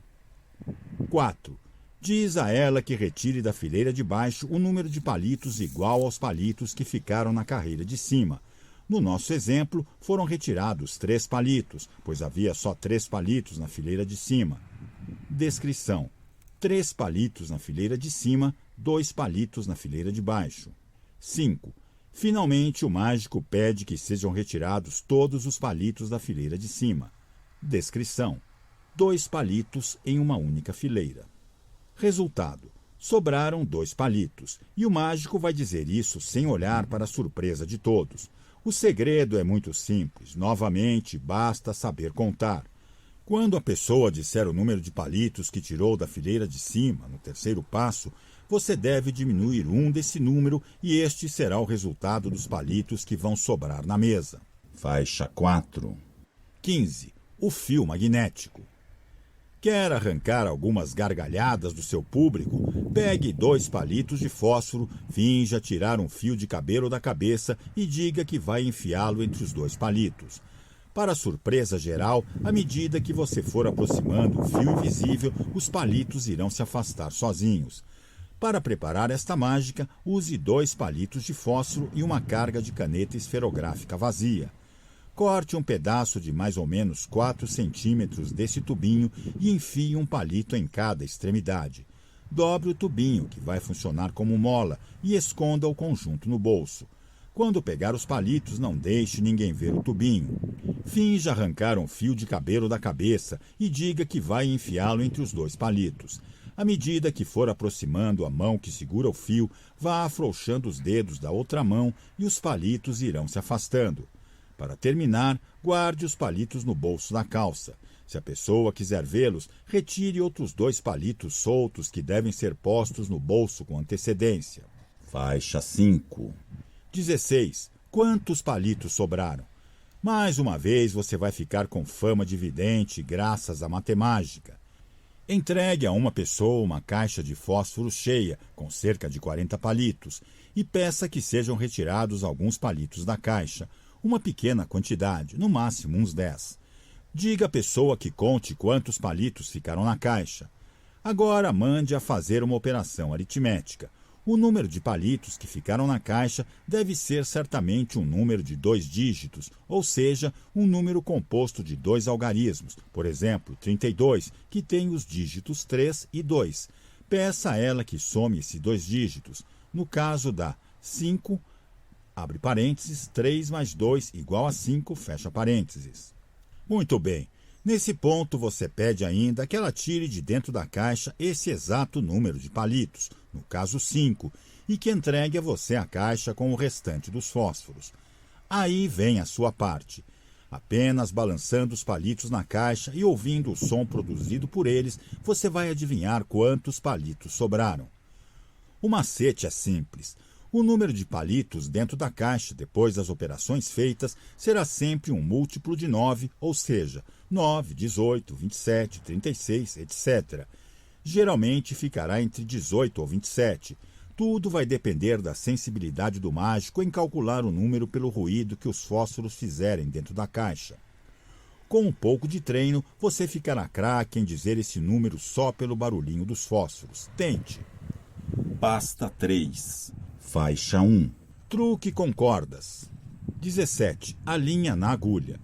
4. Diz a ela que retire da fileira de baixo o número de palitos igual aos palitos que ficaram na carreira de cima. No nosso exemplo, foram retirados 3 palitos, pois havia só 3 palitos na fileira de cima. Descrição: 3 palitos na fileira de cima, 2 palitos na fileira de baixo. 5. Finalmente, o mágico pede que sejam retirados todos os palitos da fileira de cima. Descrição: 2 palitos em uma única fileira. Resultado: sobraram 2 palitos, e o mágico vai dizer isso sem olhar para a surpresa de todos. O segredo é muito simples. Novamente, basta saber contar. Quando a pessoa disser o número de palitos que tirou da fileira de cima, no terceiro passo, você deve diminuir um desse número e este será o resultado dos palitos que vão sobrar na mesa. Faixa 4. 15. O fio magnético. Quer arrancar algumas gargalhadas do seu público? Pegue 2 palitos de fósforo, finja tirar um fio de cabelo da cabeça e diga que vai enfiá-lo entre os 2 palitos. Para surpresa geral, à medida que você for aproximando o fio invisível, os palitos irão se afastar sozinhos. Para preparar esta mágica, use 2 palitos de fósforo e uma carga de caneta esferográfica vazia. Corte um pedaço de mais ou menos 4 centímetros desse tubinho e enfie um palito em cada extremidade. Dobre o tubinho, que vai funcionar como mola, e esconda o conjunto no bolso. Quando pegar os palitos, não deixe ninguém ver o tubinho. Finja arrancar um fio de cabelo da cabeça e diga que vai enfiá-lo entre os 2 palitos. À medida que for aproximando a mão que segura o fio, vá afrouxando os dedos da outra mão e os palitos irão se afastando. Para terminar, guarde os palitos no bolso da calça. Se a pessoa quiser vê-los, retire outros 2 palitos soltos que devem ser postos no bolso com antecedência. Faixa 5. 16. Quantos palitos sobraram? Mais uma vez você vai ficar com fama de vidente graças à matemática. Entregue a uma pessoa uma caixa de fósforo cheia, com cerca de 40 palitos, e peça que sejam retirados alguns palitos da caixa, uma pequena quantidade, no máximo uns 10. Diga à pessoa que conte quantos palitos ficaram na caixa. Agora mande-a fazer uma operação aritmética. O número de palitos que ficaram na caixa deve ser certamente um número de 2 dígitos, ou seja, um número composto de 2 algarismos, por exemplo, 32, que tem os dígitos 3 e 2. Peça a ela que some esses 2 dígitos. No caso da 5, abre parênteses, 3 mais 2 igual a 5, fecha parênteses. Muito bem. Nesse ponto, você pede ainda que ela tire de dentro da caixa esse exato número de palitos, no caso 5, e que entregue a você a caixa com o restante dos fósforos. Aí vem a sua parte. Apenas balançando os palitos na caixa e ouvindo o som produzido por eles, você vai adivinhar quantos palitos sobraram. O macete é simples. O número de palitos dentro da caixa, depois das operações feitas, será sempre um múltiplo de 9, ou seja, 9, 18, 27, 36, etc. Geralmente ficará entre 18 ou 27. Tudo vai depender da sensibilidade do mágico em calcular o número pelo ruído que os fósforos fizerem dentro da caixa. Com um pouco de treino, você ficará craque em dizer esse número só pelo barulhinho dos fósforos. Tente. Pasta 3. Faixa 1. Truque com cordas. 17. A linha na agulha.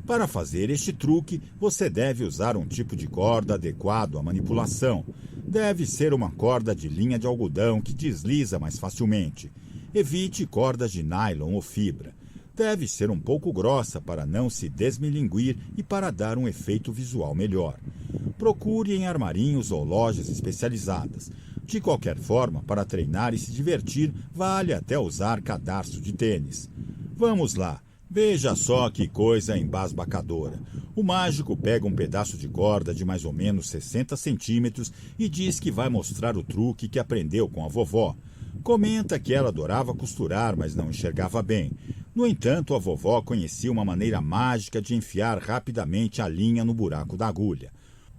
Para fazer este truque, você deve usar um tipo de corda adequado à manipulação. Deve ser uma corda de linha de algodão que desliza mais facilmente. Evite cordas de nylon ou fibra. Deve ser um pouco grossa para não se desmilinguir e para dar um efeito visual melhor. Procure em armarinhos ou lojas especializadas. De qualquer forma, para treinar e se divertir, vale até usar cadarço de tênis. Vamos lá. Veja só que coisa embasbacadora. O mágico pega um pedaço de corda de mais ou menos 60 centímetros e diz que vai mostrar o truque que aprendeu com a vovó. Comenta que ela adorava costurar, mas não enxergava bem. No entanto, a vovó conhecia uma maneira mágica de enfiar rapidamente a linha no buraco da agulha.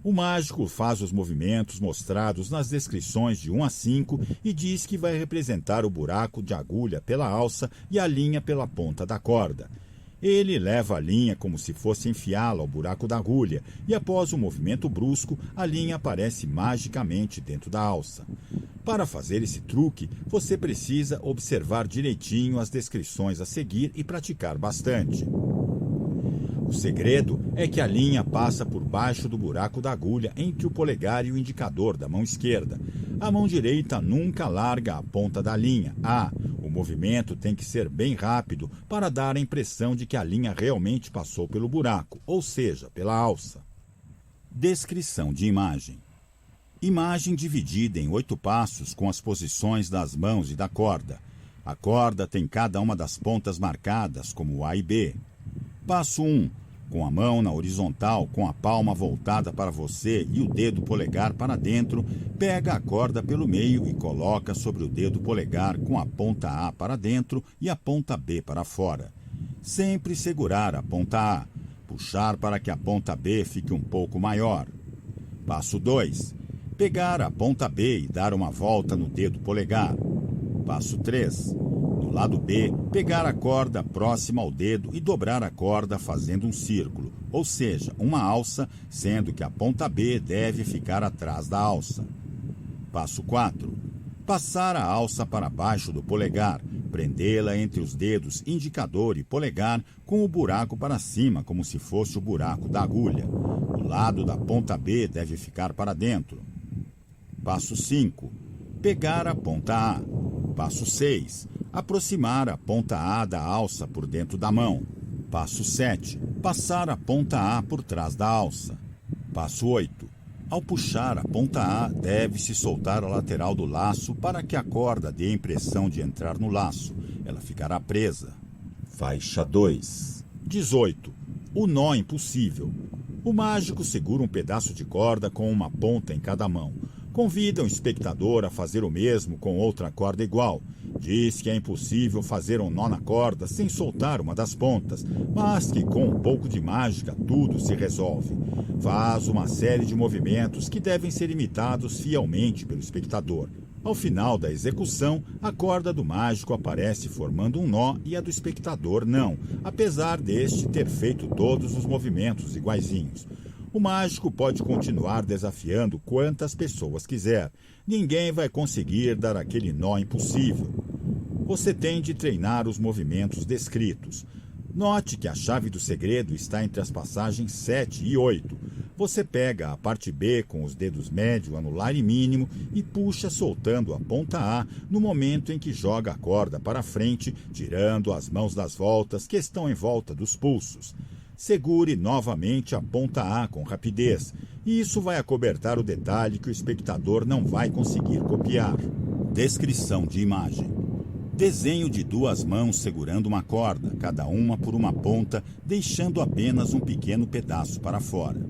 O mágico faz os movimentos mostrados nas descrições de 1 a 5 e diz que vai representar o buraco de agulha pela alça e a linha pela ponta da corda. Ele leva a linha como se fosse enfiá-la ao buraco da agulha e, após um movimento brusco, a linha aparece magicamente dentro da alça. Para fazer esse truque, você precisa observar direitinho as descrições a seguir e praticar bastante. O segredo é que a linha passa por baixo do buraco da agulha entre o polegar e o indicador da mão esquerda. A mão direita nunca larga a ponta da linha. O movimento tem que ser bem rápido para dar a impressão de que a linha realmente passou pelo buraco, ou seja, pela alça. Descrição de imagem. Imagem dividida em 8 passos com as posições das mãos e da corda. A corda tem cada uma das pontas marcadas como A e B. Passo 1. Com a mão na horizontal, com a palma voltada para você e o dedo polegar para dentro, pega a corda pelo meio e coloca sobre o dedo polegar com a ponta A para dentro e a ponta B para fora. Sempre segurar a ponta A. Puxar para que a ponta B fique um pouco maior. Passo 2. Pegar a ponta B e dar uma volta no dedo polegar. Passo 3. No lado B, pegar a corda próxima ao dedo e dobrar a corda fazendo um círculo, ou seja, uma alça, sendo que a ponta B deve ficar atrás da alça. Passo 4. Passar a alça para baixo do polegar, prendê-la entre os dedos indicador e polegar com o buraco para cima, como se fosse o buraco da agulha. O lado da ponta B deve ficar para dentro. Passo 5. Pegar a ponta A. Passo 6. Aproximar a ponta A da alça por dentro da mão. Passo 7. Passar a ponta A por trás da alça. Passo 8. Ao puxar a ponta A, deve-se soltar a lateral do laço para que a corda dê a impressão de entrar no laço. Ela ficará presa. Faixa 2. 18. O nó impossível. O mágico segura um pedaço de corda com uma ponta em cada mão. Convida o espectador a fazer o mesmo com outra corda igual. Diz que é impossível fazer um nó na corda sem soltar uma das pontas, mas que com um pouco de mágica tudo se resolve. Faz uma série de movimentos que devem ser imitados fielmente pelo espectador. Ao final da execução, a corda do mágico aparece formando um nó e a do espectador não, apesar deste ter feito todos os movimentos iguaizinhos. O mágico pode continuar desafiando quantas pessoas quiser. Ninguém vai conseguir dar aquele nó impossível. Você tem de treinar os movimentos descritos. Note que a chave do segredo está entre as passagens 7 e 8. Você pega a parte B com os dedos médio, anular e mínimo e puxa soltando a ponta A no momento em que joga a corda para frente, tirando as mãos das voltas que estão em volta dos pulsos. Segure novamente a ponta A com rapidez, e isso vai acobertar o detalhe que o espectador não vai conseguir copiar. Descrição de imagem. Desenho de 2 mãos segurando uma corda, cada uma por uma ponta, deixando apenas um pequeno pedaço para fora.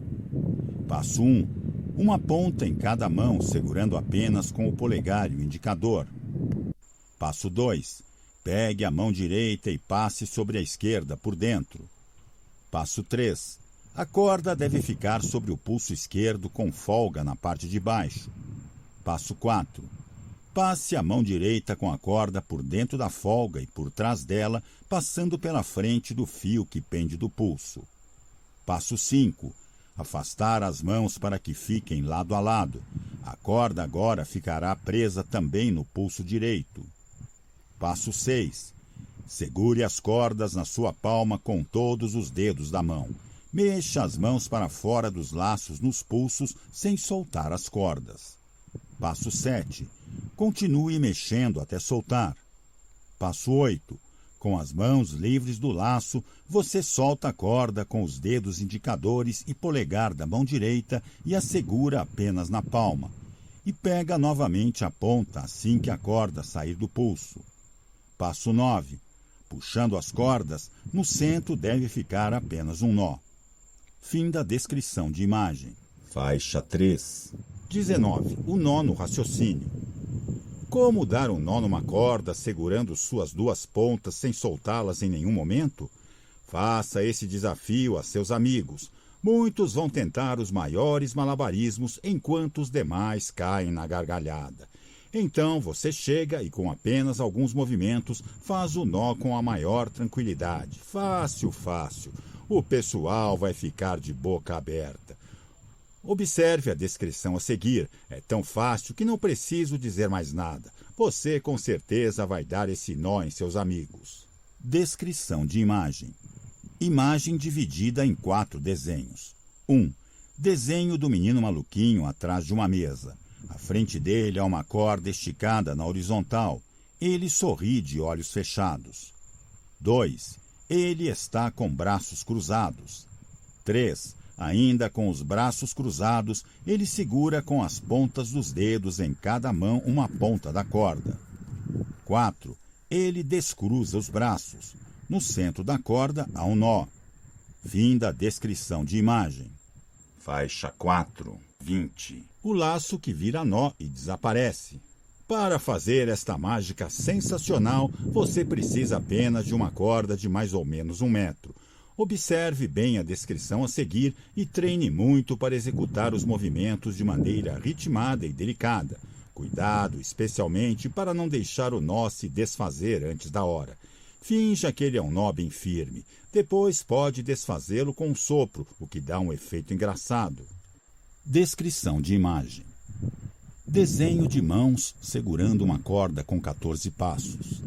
Passo 1. Uma ponta em cada mão, segurando apenas com o polegar e o indicador. Passo 2. Pegue a mão direita e passe sobre a esquerda por dentro. Passo 3. A corda deve ficar sobre o pulso esquerdo com folga na parte de baixo. Passo 4. Passe a mão direita com a corda por dentro da folga e por trás dela, passando pela frente do fio que pende do pulso. Passo 5. Afastar as mãos para que fiquem lado a lado. A corda agora ficará presa também no pulso direito. Passo 6. Segure as cordas na sua palma com todos os dedos da mão. Mexa as mãos para fora dos laços nos pulsos sem soltar as cordas. Passo 7. Continue mexendo até soltar. Passo 8. Com as mãos livres do laço, você solta a corda com os dedos indicadores e polegar da mão direita e a segura apenas na palma. E pega novamente a ponta assim que a corda sair do pulso. Passo 9. Puxando as cordas, no centro deve ficar apenas um nó. Fim da descrição de imagem. Faixa 3. 19. O nó no raciocínio. Como dar um nó numa corda segurando suas 2 pontas sem soltá-las em nenhum momento? Faça esse desafio a seus amigos. Muitos vão tentar os maiores malabarismos enquanto os demais caem na gargalhada. Então você chega e com apenas alguns movimentos faz o nó com a maior tranquilidade. Fácil, fácil. O pessoal vai ficar de boca aberta. Observe a descrição a seguir. É tão fácil que não preciso dizer mais nada. Você com certeza vai dar esse nó em seus amigos. Descrição de imagem. Imagem dividida em 4 desenhos. 1. Desenho do menino maluquinho atrás de uma mesa. À frente dele há uma corda esticada na horizontal. Ele sorri de olhos fechados. 2. Ele está com braços cruzados. 3. Ainda com os braços cruzados, ele segura com as pontas dos dedos em cada mão uma ponta da corda. 4. Ele descruza os braços. No centro da corda há um nó. Fim da descrição de imagem. Faixa 4, 20. O laço que vira nó e desaparece. Para fazer esta mágica sensacional, você precisa apenas de uma corda de mais ou menos 1 metro. Observe bem a descrição a seguir e treine muito para executar os movimentos de maneira ritmada e delicada. Cuidado, especialmente, para não deixar o nó se desfazer antes da hora. Finja que ele é um nó bem firme. Depois pode desfazê-lo com um sopro, o que dá um efeito engraçado. Descrição de imagem. Desenho de mãos segurando uma corda com 14 passos.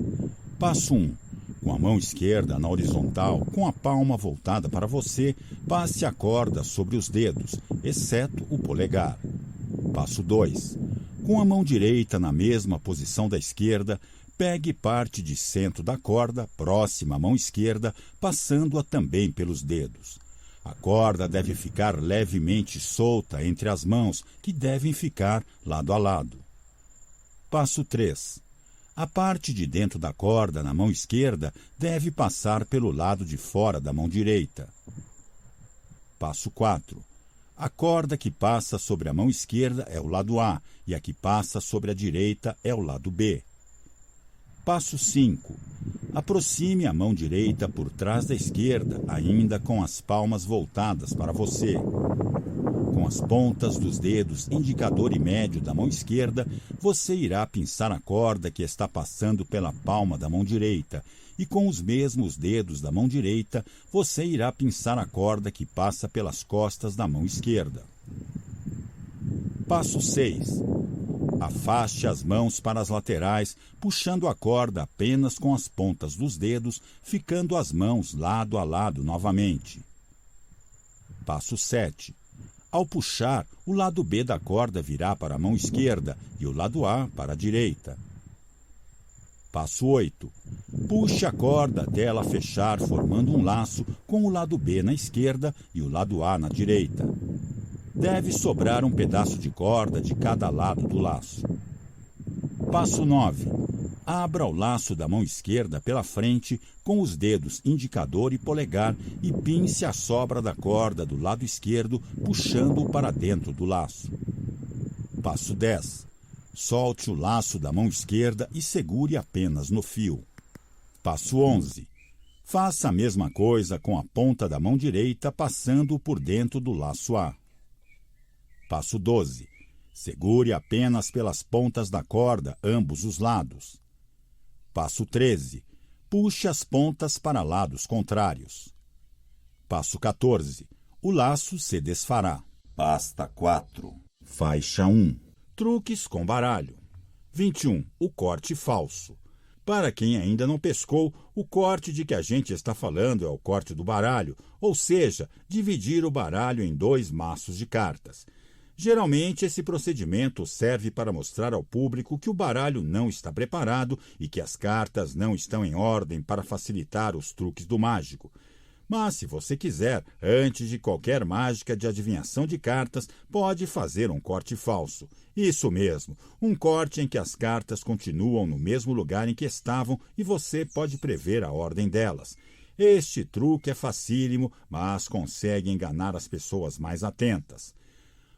Passo 1. Com a mão esquerda na horizontal, com a palma voltada para você, passe a corda sobre os dedos, exceto o polegar. Passo 2. Com a mão direita na mesma posição da esquerda, pegue parte de centro da corda, próxima à mão esquerda, passando-a também pelos dedos. A corda deve ficar levemente solta entre as mãos, que devem ficar lado a lado. Passo 3. A parte de dentro da corda na mão esquerda deve passar pelo lado de fora da mão direita. Passo 4. A corda que passa sobre a mão esquerda é o lado A e a que passa sobre a direita é o lado B. Passo 5. Aproxime a mão direita por trás da esquerda, ainda com as palmas voltadas para você. Com as pontas dos dedos indicador e médio da mão esquerda, você irá pinçar a corda que está passando pela palma da mão direita, e com os mesmos dedos da mão direita, você irá pinçar a corda que passa pelas costas da mão esquerda. Passo 6. Afaste as mãos para as laterais, puxando a corda apenas com as pontas dos dedos, ficando as mãos lado a lado novamente. Passo 7. Ao puxar, o lado B da corda virá para a mão esquerda e o lado A para a direita. Passo 8. Puxe a corda até ela fechar, formando um laço com o lado B na esquerda e o lado A na direita. Deve sobrar um pedaço de corda de cada lado do laço. Passo 9. Abra o laço da mão esquerda pela frente com os dedos indicador e polegar e pince a sobra da corda do lado esquerdo, puxando-o para dentro do laço. Passo 10. Solte o laço da mão esquerda e segure apenas no fio. Passo 11. Faça a mesma coisa com a ponta da mão direita, passando-o por dentro do laço A. Passo 12. Segure apenas pelas pontas da corda, ambos os lados. Passo 13. Puxe as pontas para lados contrários. Passo 14. O laço se desfará. Pasta 4. Faixa 1. Truques com baralho. 21. O corte falso. Para quem ainda não pescou, o corte de que a gente está falando é o corte do baralho, ou seja, dividir o baralho em 2 maços de cartas. Geralmente, esse procedimento serve para mostrar ao público que o baralho não está preparado e que as cartas não estão em ordem para facilitar os truques do mágico. Mas, se você quiser, antes de qualquer mágica de adivinhação de cartas, pode fazer um corte falso. Isso mesmo, um corte em que as cartas continuam no mesmo lugar em que estavam e você pode prever a ordem delas. Este truque é facílimo, mas consegue enganar as pessoas mais atentas.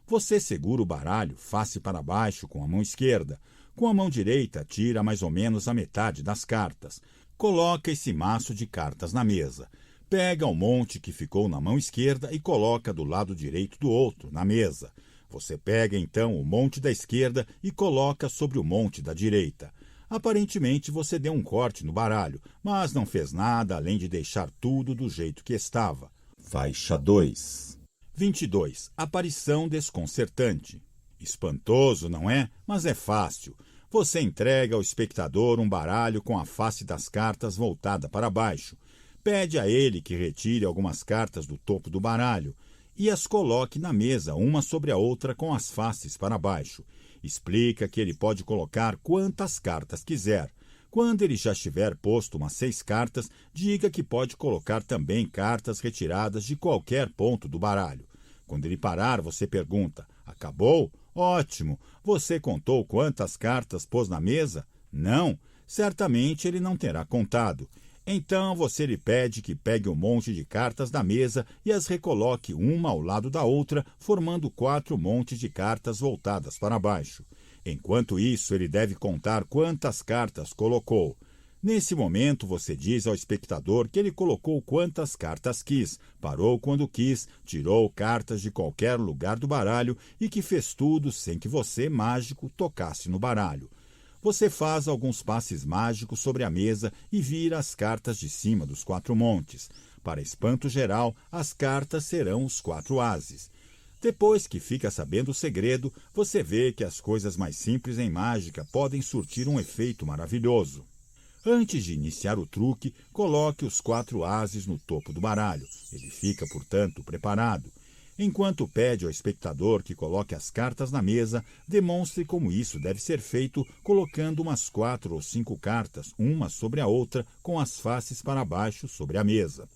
Você segura o baralho face para baixo com a mão esquerda. Com a mão direita, tira mais ou menos a metade das cartas. Coloca esse maço de cartas na mesa. Pega o monte que ficou na mão esquerda e coloca do lado direito do outro, na mesa. Você pega então o monte da esquerda e coloca sobre o monte da direita. Aparentemente você deu um corte no baralho, mas não fez nada além de deixar tudo do jeito que estava. Faixa 2. 22. Aparição desconcertante. Espantoso, não é? Mas é fácil. Você entrega ao espectador um baralho com a face das cartas voltada para baixo. Pede a ele que retire algumas cartas do topo do baralho e as coloque na mesa, uma sobre a outra, com as faces para baixo. Explica que ele pode colocar quantas cartas quiser. Quando ele já estiver posto umas 6 cartas, diga que pode colocar também cartas retiradas de qualquer ponto do baralho. Quando ele parar, você pergunta: acabou? Ótimo! Você contou quantas cartas pôs na mesa? Não, certamente ele não terá contado. Então você lhe pede que pegue um monte de cartas da mesa e as recoloque uma ao lado da outra, formando 4 montes de cartas voltadas para baixo. Enquanto isso, ele deve contar quantas cartas colocou. Nesse momento, você diz ao espectador que ele colocou quantas cartas quis, parou quando quis, tirou cartas de qualquer lugar do baralho e que fez tudo sem que você, mágico, tocasse no baralho. Você faz alguns passes mágicos sobre a mesa e vira as cartas de cima dos 4 montes. Para espanto geral, as cartas serão os 4 ases. Depois que fica sabendo o segredo, você vê que as coisas mais simples em mágica podem surtir um efeito maravilhoso. Antes de iniciar o truque, coloque os 4 ases no topo do baralho. Ele fica, portanto, preparado. Enquanto pede ao espectador que coloque as cartas na mesa, demonstre como isso deve ser feito colocando umas 4 ou 5 cartas, uma sobre a outra, com as faces para baixo sobre a mesa.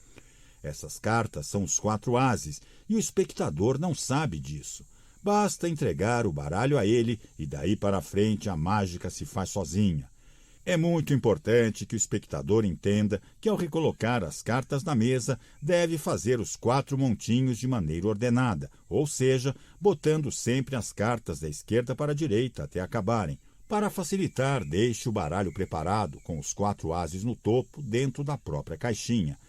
Essas cartas são os 4 ases, e o espectador não sabe disso. Basta entregar o baralho a ele, e daí para frente a mágica se faz sozinha. É muito importante que o espectador entenda que, ao recolocar as cartas na mesa, deve fazer os 4 montinhos de maneira ordenada, ou seja, botando sempre as cartas da esquerda para a direita até acabarem. Para facilitar, deixe o baralho preparado, com os 4 ases no topo, dentro da própria caixinha.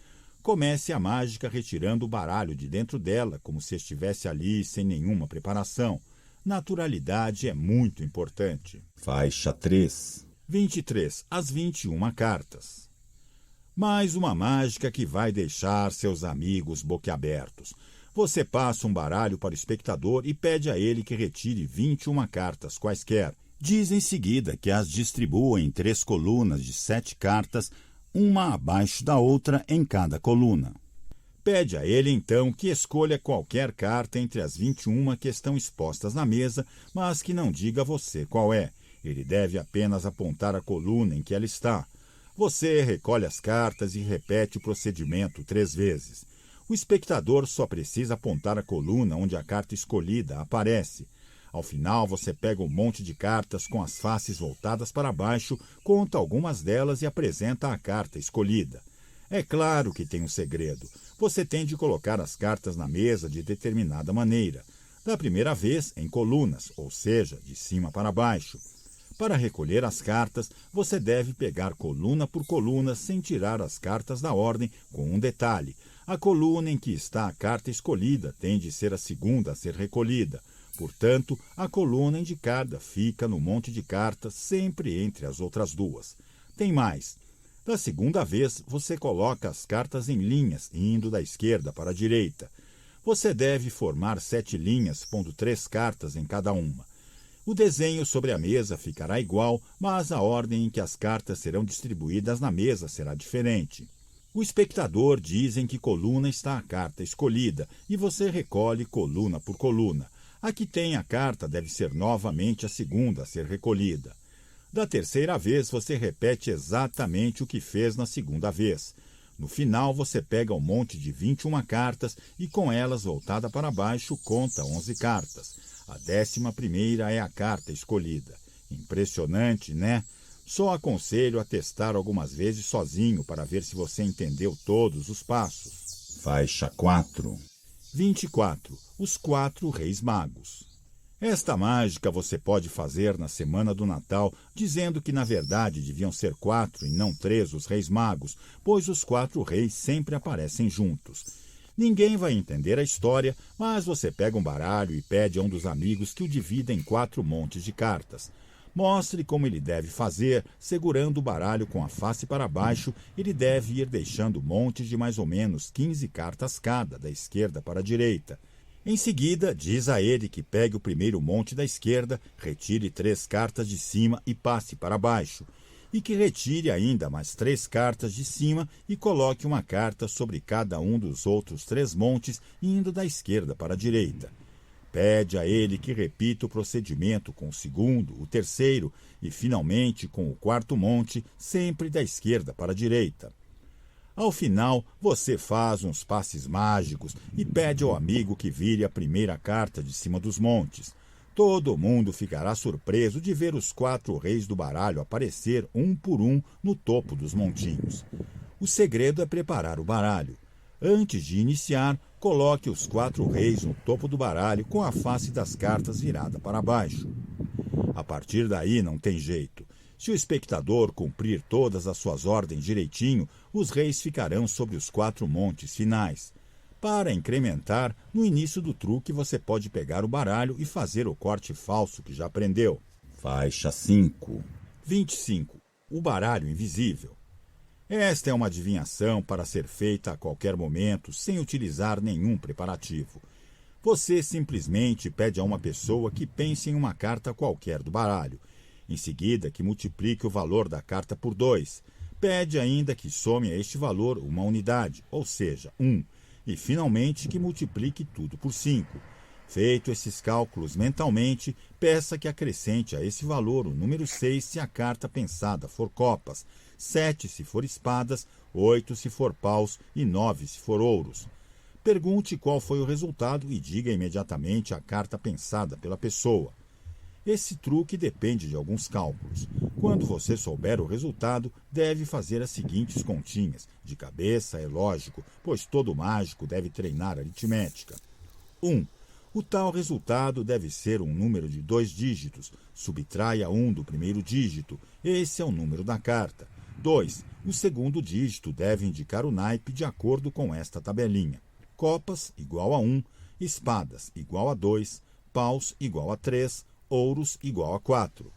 Comece a mágica retirando o baralho de dentro dela, como se estivesse ali sem nenhuma preparação. Naturalidade é muito importante. Faixa 3. 23. As 21 cartas. Mais uma mágica que vai deixar seus amigos boquiabertos. Você passa um baralho para o espectador e pede a ele que retire 21 cartas quaisquer. Diz em seguida que as distribua em 3 colunas de 7 cartas, uma abaixo da outra em cada coluna. Pede a ele, então, que escolha qualquer carta entre as 21 que estão expostas na mesa, mas que não diga a você qual é. Ele deve apenas apontar a coluna em que ela está. Você recolhe as cartas e repete o procedimento 3 vezes. O espectador só precisa apontar a coluna onde a carta escolhida aparece. Ao final, você pega um monte de cartas com as faces voltadas para baixo, conta algumas delas e apresenta a carta escolhida. É claro que tem um segredo. Você tem de colocar as cartas na mesa de determinada maneira. Da primeira vez, em colunas, ou seja, de cima para baixo. Para recolher as cartas, você deve pegar coluna por coluna sem tirar as cartas da ordem, com um detalhe. A coluna em que está a carta escolhida tem de ser a segunda a ser recolhida. Portanto, a coluna indicada fica no monte de cartas sempre entre as outras 2. Tem mais. Da segunda vez, você coloca as cartas em linhas, indo da esquerda para a direita. Você deve formar 7 linhas, pondo 3 cartas em cada uma. O desenho sobre a mesa ficará igual, mas a ordem em que as cartas serão distribuídas na mesa será diferente. O espectador diz em que coluna está a carta escolhida e você recolhe coluna por coluna. A que tem a carta deve ser novamente a segunda a ser recolhida. Da terceira vez, você repete exatamente o que fez na segunda vez. No final, você pega um monte de 21 cartas e, com elas voltada para baixo, conta 11 cartas. A 11ª é a carta escolhida. Impressionante, né? Só aconselho a testar algumas vezes sozinho para ver se você entendeu todos os passos. Faixa 4. 24. Os 4 Reis Magos. Esta mágica você pode fazer na semana do Natal, dizendo que na verdade deviam ser 4 e não 3 os reis magos, pois os 4 reis sempre aparecem juntos. Ninguém vai entender a história, mas você pega um baralho e pede a um dos amigos que o divida em 4 montes de cartas. Mostre como ele deve fazer, segurando o baralho com a face para baixo, ele deve ir deixando montes de mais ou menos 15 cartas cada, da esquerda para a direita. Em seguida, diz a ele que pegue o primeiro monte da esquerda, retire 3 cartas de cima e passe para baixo, e que retire ainda mais 3 cartas de cima e coloque uma carta sobre cada um dos outros 3 montes, indo da esquerda para a direita. Pede a ele que repita o procedimento com o segundo, o terceiro e, finalmente, com o 4º monte, sempre da esquerda para a direita. Ao final, você faz uns passes mágicos e pede ao amigo que vire a primeira carta de cima dos montes. Todo mundo ficará surpreso de ver os 4 reis do baralho aparecer um por um no topo dos montinhos. O segredo é preparar o baralho. Antes de iniciar, coloque os 4 reis no topo do baralho com a face das cartas virada para baixo. A partir daí não tem jeito. Se o espectador cumprir todas as suas ordens direitinho, os reis ficarão sobre os 4 montes finais. Para incrementar, no início do truque você pode pegar o baralho e fazer o corte falso que já aprendeu. Faixa 5. 25. O baralho invisível. Esta é uma adivinhação para ser feita a qualquer momento, sem utilizar nenhum preparativo. Você simplesmente pede a uma pessoa que pense em uma carta qualquer do baralho. Em seguida, que multiplique o valor da carta por 2. Pede ainda que some a este valor uma unidade, ou seja, 1. E, finalmente, que multiplique tudo por 5. Feito esses cálculos mentalmente, peça que acrescente a esse valor o número 6 se a carta pensada for copas, 7 se for espadas, 8 se for paus e 9 se for ouros. Pergunte qual foi o resultado e diga imediatamente a carta pensada pela pessoa. Esse truque depende de alguns cálculos. Quando você souber o resultado, deve fazer as seguintes continhas. De cabeça, é lógico, pois todo mágico deve treinar aritmética. 1. O tal resultado deve ser um número de 2 dígitos. Subtraia 1 do primeiro dígito. Esse é o número da carta. 2. O segundo dígito deve indicar o naipe de acordo com esta tabelinha. Copas igual a 1, espadas igual a 2, paus igual a 3, ouros igual a 4.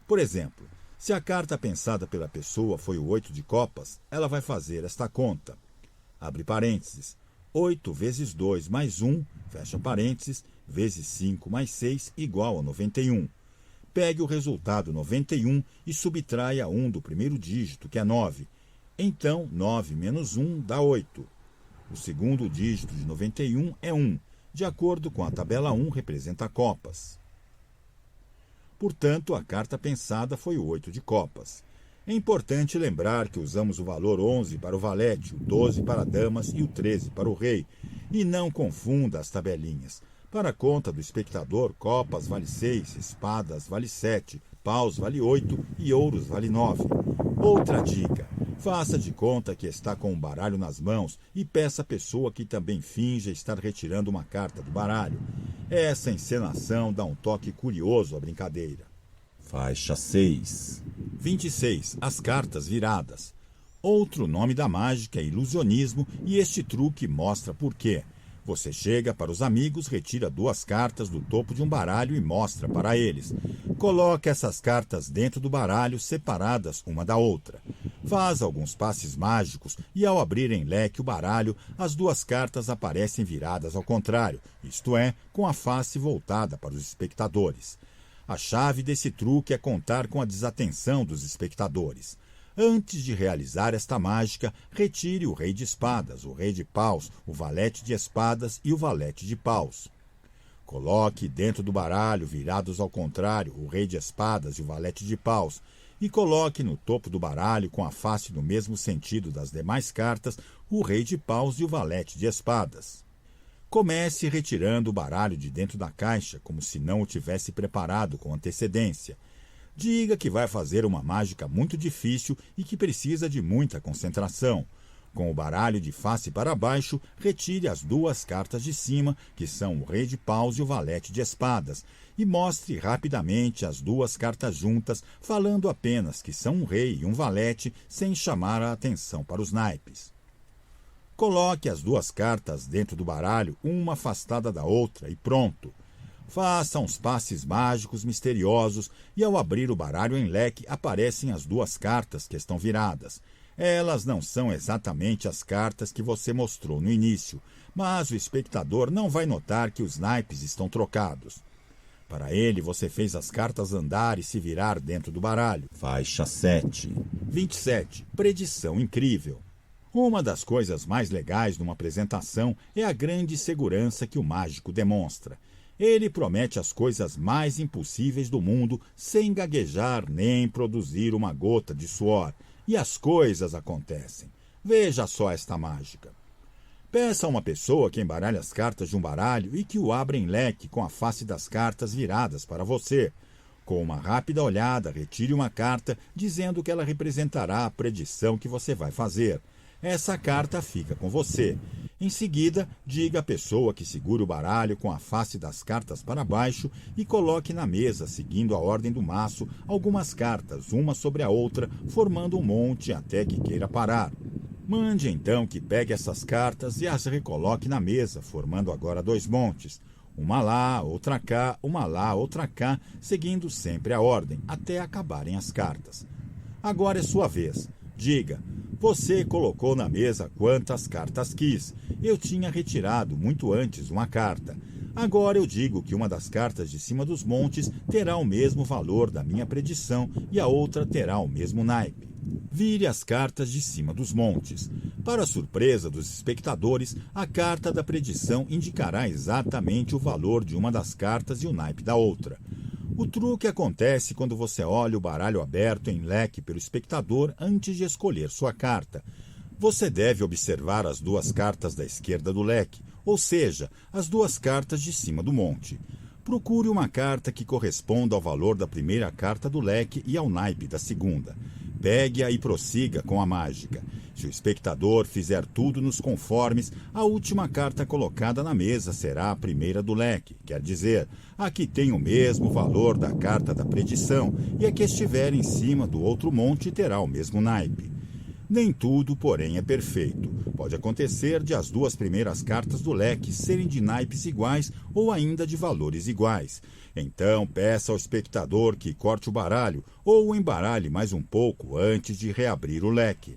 Por exemplo, se a carta pensada pela pessoa foi o 8 de copas, ela vai fazer esta conta. Abre parênteses. 8 vezes 2 mais 1, fecha parênteses, vezes 5 mais 6 igual a 91. Pegue o resultado 91 e subtraia 1 do primeiro dígito, que é 9. Então, 9 menos 1 dá 8. O segundo dígito de 91 é 1. De acordo com a tabela 1, representa copas. Portanto, a carta pensada foi o 8 de copas. É importante lembrar que usamos o valor 11 para o valete, o 12 para damas e o 13 para o rei. E não confunda as tabelinhas. Para a conta do espectador, copas vale 6, espadas vale 7, paus vale 8 e ouros vale 9. Outra dica. Faça de conta que está com um baralho nas mãos e peça à pessoa que também finja estar retirando uma carta do baralho. Essa encenação dá um toque curioso à brincadeira. Faixa 6. 26. As cartas viradas. Outro nome da mágica é ilusionismo e este truque mostra por quê. Você chega para os amigos, retira 2 cartas do topo de um baralho e mostra para eles. Coloque essas cartas dentro do baralho, separadas uma da outra. Faz alguns passes mágicos e, ao abrir em leque o baralho, as 2 cartas aparecem viradas ao contrário, isto é, com a face voltada para os espectadores. A chave desse truque é contar com a desatenção dos espectadores. Antes de realizar esta mágica, retire o rei de espadas, o rei de paus, o valete de espadas e o valete de paus. Coloque dentro do baralho, virados ao contrário, o rei de espadas e o valete de paus, e coloque no topo do baralho, com a face no mesmo sentido das demais cartas, o rei de paus e o valete de espadas. Comece retirando o baralho de dentro da caixa, como se não o tivesse preparado com antecedência. Diga que vai fazer uma mágica muito difícil e que precisa de muita concentração. Com o baralho de face para baixo, retire as duas cartas de cima, que são o rei de paus e o valete de espadas, e mostre rapidamente as duas cartas juntas, falando apenas que são um rei e um valete, sem chamar a atenção para os naipes. Coloque as duas cartas dentro do baralho, uma afastada da outra, e pronto. Faça uns passes mágicos misteriosos e, ao abrir o baralho em leque, aparecem as duas cartas que estão viradas. Elas não são exatamente as cartas que você mostrou no início, mas o espectador não vai notar que os naipes estão trocados. Para ele, você fez as cartas andar e se virar dentro do baralho. Faixa 7. 27. Predição incrível. Uma das coisas mais legais numa apresentação é a grande segurança que o mágico demonstra. Ele promete as coisas mais impossíveis do mundo sem gaguejar nem produzir uma gota de suor. E as coisas acontecem. Veja só esta mágica. Peça a uma pessoa que embaralhe as cartas de um baralho e que o abra em leque com a face das cartas viradas para você. Com uma rápida olhada, retire uma carta dizendo que ela representará a predição que você vai fazer. Essa carta fica com você. Em seguida, diga à pessoa que segure o baralho com a face das cartas para baixo e coloque na mesa, seguindo a ordem do maço, algumas cartas, uma sobre a outra, formando um monte até que queira parar. Mande então que pegue essas cartas e as recoloque na mesa, formando agora dois montes. Uma lá, outra cá, uma lá, outra cá, seguindo sempre a ordem, até acabarem as cartas. Agora é sua vez. Diga: você colocou na mesa quantas cartas quis. Eu tinha retirado muito antes uma carta. Agora eu digo que uma das cartas de cima dos montes terá o mesmo valor da minha predição e a outra terá o mesmo naipe. Vire as cartas de cima dos montes. Para a surpresa dos espectadores, a carta da predição indicará exatamente o valor de uma das cartas e o naipe da outra. O truque acontece quando você olha o baralho aberto em leque pelo espectador antes de escolher sua carta. Você deve observar as duas cartas da esquerda do leque, ou seja, as duas cartas de cima do monte. Procure uma carta que corresponda ao valor da primeira carta do leque e ao naipe da segunda. Pegue-a e prossiga com a mágica. Se o espectador fizer tudo nos conformes, a última carta colocada na mesa será a primeira do leque, quer dizer, a que tem o mesmo valor da carta da predição, e a que estiver em cima do outro monte terá o mesmo naipe. Nem tudo, porém, é perfeito. Pode acontecer de as duas primeiras cartas do leque serem de naipes iguais ou ainda de valores iguais. Então, peça ao espectador que corte o baralho ou o embaralhe mais um pouco antes de reabrir o leque.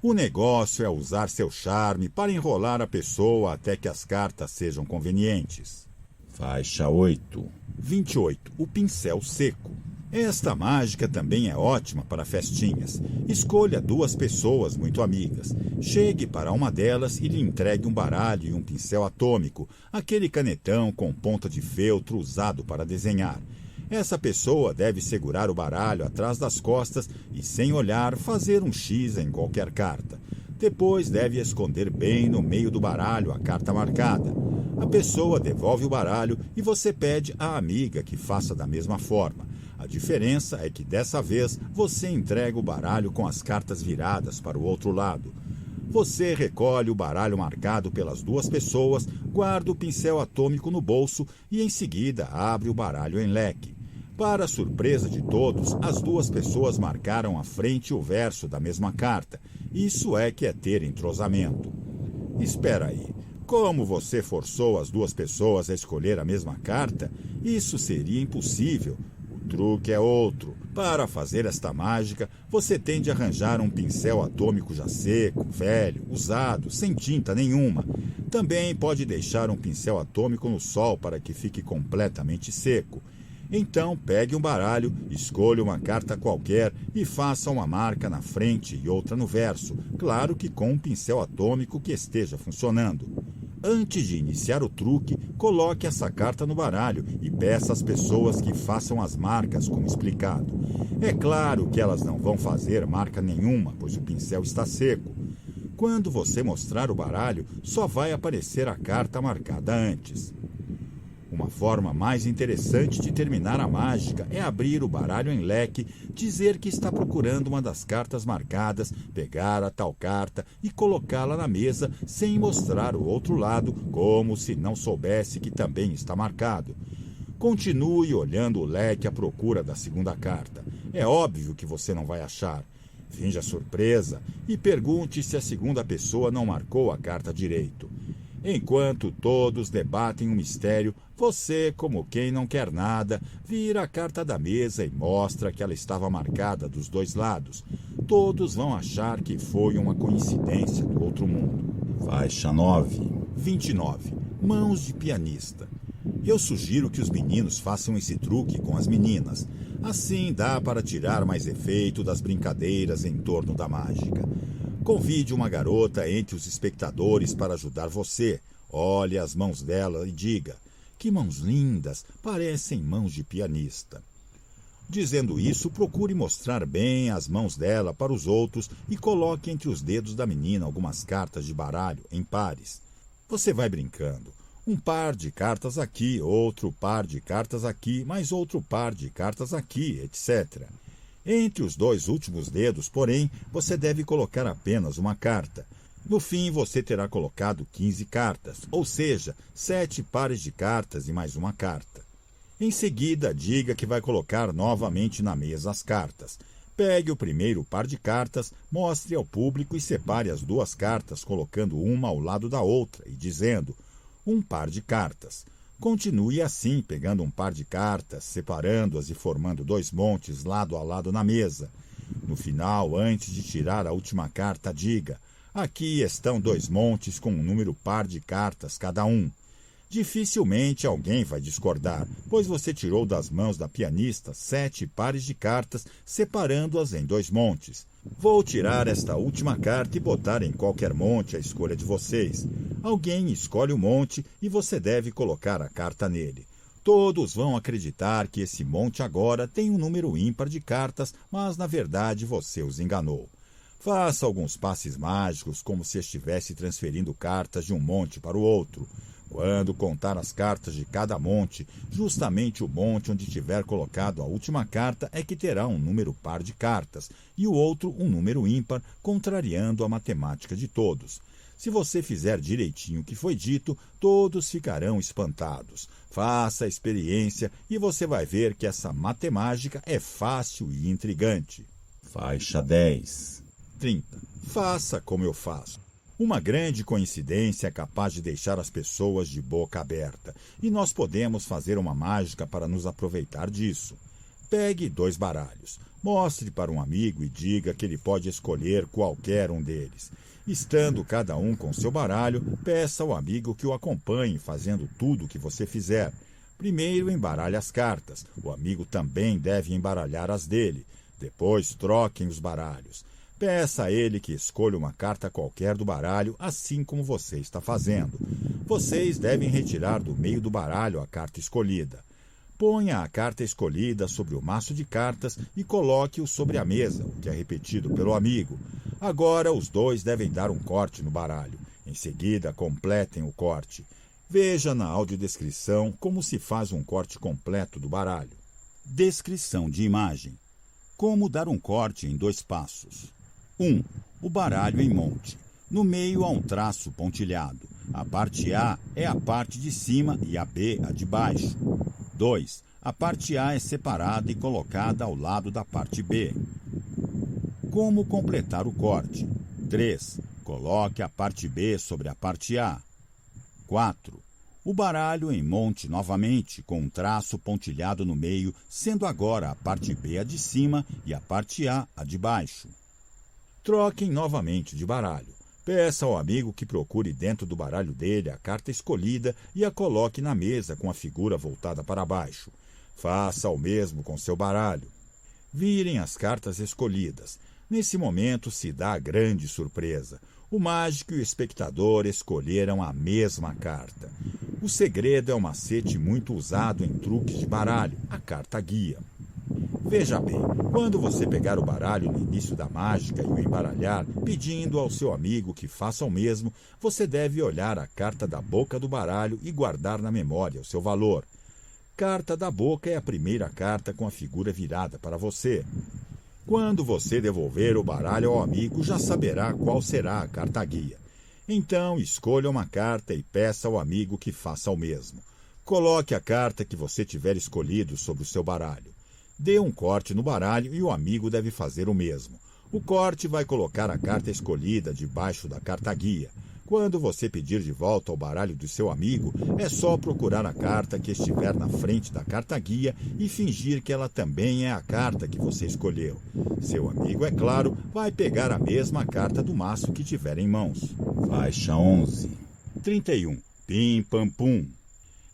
O negócio é usar seu charme para enrolar a pessoa até que as cartas sejam convenientes. Faixa 8. 28. O pincel seco. Esta mágica também é ótima para festinhas. Escolha duas pessoas muito amigas. Chegue para uma delas e lhe entregue um baralho e um pincel atômico, aquele canetão com ponta de feltro usado para desenhar. Essa pessoa deve segurar o baralho atrás das costas e, sem olhar, fazer um X em qualquer carta. Depois deve esconder bem no meio do baralho a carta marcada. A pessoa devolve o baralho e você pede à amiga que faça da mesma forma. A diferença é que dessa vez você entrega o baralho com as cartas viradas para o outro lado. Você recolhe o baralho marcado pelas duas pessoas, guarda o pincel atômico no bolso e em seguida abre o baralho em leque. Para a surpresa de todos, as duas pessoas marcaram a frente e o verso da mesma carta. Isso é que é ter entrosamento. Espera aí. Como você forçou as duas pessoas a escolher a mesma carta? Isso seria impossível. O truque é outro. Para fazer esta mágica, você tem de arranjar um pincel atômico já seco, velho, usado, sem tinta nenhuma. Também pode deixar um pincel atômico no sol para que fique completamente seco. Então, pegue um baralho, escolha uma carta qualquer e faça uma marca na frente e outra no verso, claro que com um pincel atômico que esteja funcionando. Antes de iniciar o truque, coloque essa carta no baralho e peça às pessoas que façam as marcas como explicado. É claro que elas não vão fazer marca nenhuma, pois o pincel está seco. Quando você mostrar o baralho, só vai aparecer a carta marcada antes. Uma forma mais interessante de terminar a mágica é abrir o baralho em leque, dizer que está procurando uma das cartas marcadas, pegar a tal carta e colocá-la na mesa sem mostrar o outro lado, como se não soubesse que também está marcado. Continue olhando o leque à procura da segunda carta. É óbvio que você não vai achar. Finja surpresa e pergunte se a segunda pessoa não marcou a carta direito. Enquanto todos debatem um mistério, você, como quem não quer nada, vira a carta da mesa e mostra que ela estava marcada dos dois lados. Todos vão achar que foi uma coincidência do outro mundo. Faixa 9. 29. Mãos de pianista. Eu sugiro que os meninos façam esse truque com as meninas. Assim dá para tirar mais efeito das brincadeiras em torno da mágica. Convide uma garota entre os espectadores para ajudar você. Olhe as mãos dela e diga: que mãos lindas, parecem mãos de pianista. Dizendo isso, procure mostrar bem as mãos dela para os outros e coloque entre os dedos da menina algumas cartas de baralho em pares. Você vai brincando. Um par de cartas aqui, outro par de cartas aqui, mais outro par de cartas aqui, etc. Entre os dois últimos dedos, porém, você deve colocar apenas uma carta. No fim, você terá colocado 15 cartas, ou seja, 7 pares de cartas e mais uma carta. Em seguida, diga que vai colocar novamente na mesa as cartas. Pegue o primeiro par de cartas, mostre ao público e separe as duas cartas, colocando uma ao lado da outra e dizendo: um par de cartas. Continue assim, pegando um par de cartas, separando-as e formando dois montes lado a lado na mesa. No final, antes de tirar a última carta, diga: aqui estão dois montes com um número par de cartas cada um. Dificilmente alguém vai discordar, pois você tirou das mãos da pianista 7 pares de cartas, separando-as em dois montes. Vou tirar esta última carta e botar em qualquer monte à escolha de vocês. Alguém escolhe o monte e você deve colocar a carta nele. Todos vão acreditar que esse monte agora tem um número ímpar de cartas, mas na verdade você os enganou. Faça alguns passes mágicos como se estivesse transferindo cartas de um monte para o outro. Quando contar as cartas de cada monte, justamente o monte onde tiver colocado a última carta é que terá um número par de cartas, e o outro um número ímpar, contrariando a matemática de todos. Se você fizer direitinho o que foi dito, todos ficarão espantados. Faça a experiência e você vai ver que essa matemática é fácil e intrigante. Faixa 10. 30. Faça como eu faço. Uma grande coincidência é capaz de deixar as pessoas de boca aberta, e nós podemos fazer uma mágica para nos aproveitar disso. Pegue 2 baralhos, mostre para um amigo e diga que ele pode escolher qualquer um deles. Estando cada um com seu baralho, peça ao amigo que o acompanhe fazendo tudo o que você fizer. Primeiro embaralhe as cartas, o amigo também deve embaralhar as dele. Depois troquem os baralhos. Peça a ele que escolha uma carta qualquer do baralho, assim como você está fazendo. Vocês devem retirar do meio do baralho a carta escolhida. Ponha a carta escolhida sobre o maço de cartas e coloque-o sobre a mesa, o que é repetido pelo amigo. Agora os dois devem dar um corte no baralho. Em seguida, completem o corte. Veja na audiodescrição como se faz um corte completo do baralho. Descrição de imagem. Como dar um corte em 2 passos. 1. O baralho em monte. No meio há um traço pontilhado. A parte A é a parte de cima e a B a de baixo. 2. A parte A é separada e colocada ao lado da parte B. Como completar o corte? 3. Coloque a parte B sobre a parte A. 4. O baralho em monte novamente, com um traço pontilhado no meio, sendo agora a parte B a de cima e a parte A a de baixo. Troquem novamente de baralho. Peça ao amigo que procure dentro do baralho dele a carta escolhida e a coloque na mesa com a figura voltada para baixo. Faça o mesmo com seu baralho. Virem as cartas escolhidas. Nesse momento se dá a grande surpresa. O mágico e o espectador escolheram a mesma carta. O segredo é um macete muito usado em truques de baralho, a carta guia. Veja bem, quando você pegar o baralho no início da mágica e o embaralhar, pedindo ao seu amigo que faça o mesmo, você deve olhar a carta da boca do baralho e guardar na memória o seu valor. Carta da boca é a primeira carta com a figura virada para você. Quando você devolver o baralho ao amigo, já saberá qual será a carta guia. Então, escolha uma carta e peça ao amigo que faça o mesmo. Coloque a carta que você tiver escolhido sobre o seu baralho. Dê um corte no baralho e o amigo deve fazer o mesmo. O corte vai colocar a carta escolhida debaixo da carta guia. Quando você pedir de volta o baralho do seu amigo, é só procurar a carta que estiver na frente da carta guia e fingir que ela também é a carta que você escolheu. Seu amigo, é claro, vai pegar a mesma carta do maço que tiver em mãos. Faixa 11. 31. Pim, pam, pum.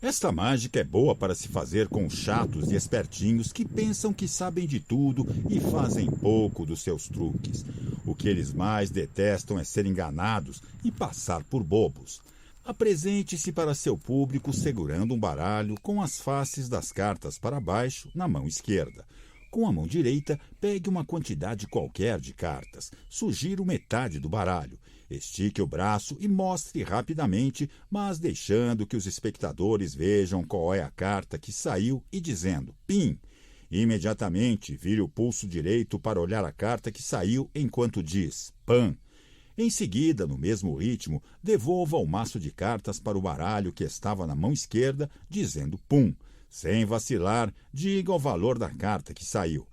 Esta mágica é boa para se fazer com chatos e espertinhos que pensam que sabem de tudo e fazem pouco dos seus truques. O que eles mais detestam é ser enganados e passar por bobos. Apresente-se para seu público segurando um baralho com as faces das cartas para baixo na mão esquerda. Com a mão direita, pegue uma quantidade qualquer de cartas. Sugira metade do baralho. Estique o braço e mostre rapidamente, mas deixando que os espectadores vejam qual é a carta que saiu e dizendo PIM. Imediatamente, vire o pulso direito para olhar a carta que saiu enquanto diz PAN. Em seguida, no mesmo ritmo, devolva o maço de cartas para o baralho que estava na mão esquerda, dizendo PUM. Sem vacilar, diga o valor da carta que saiu.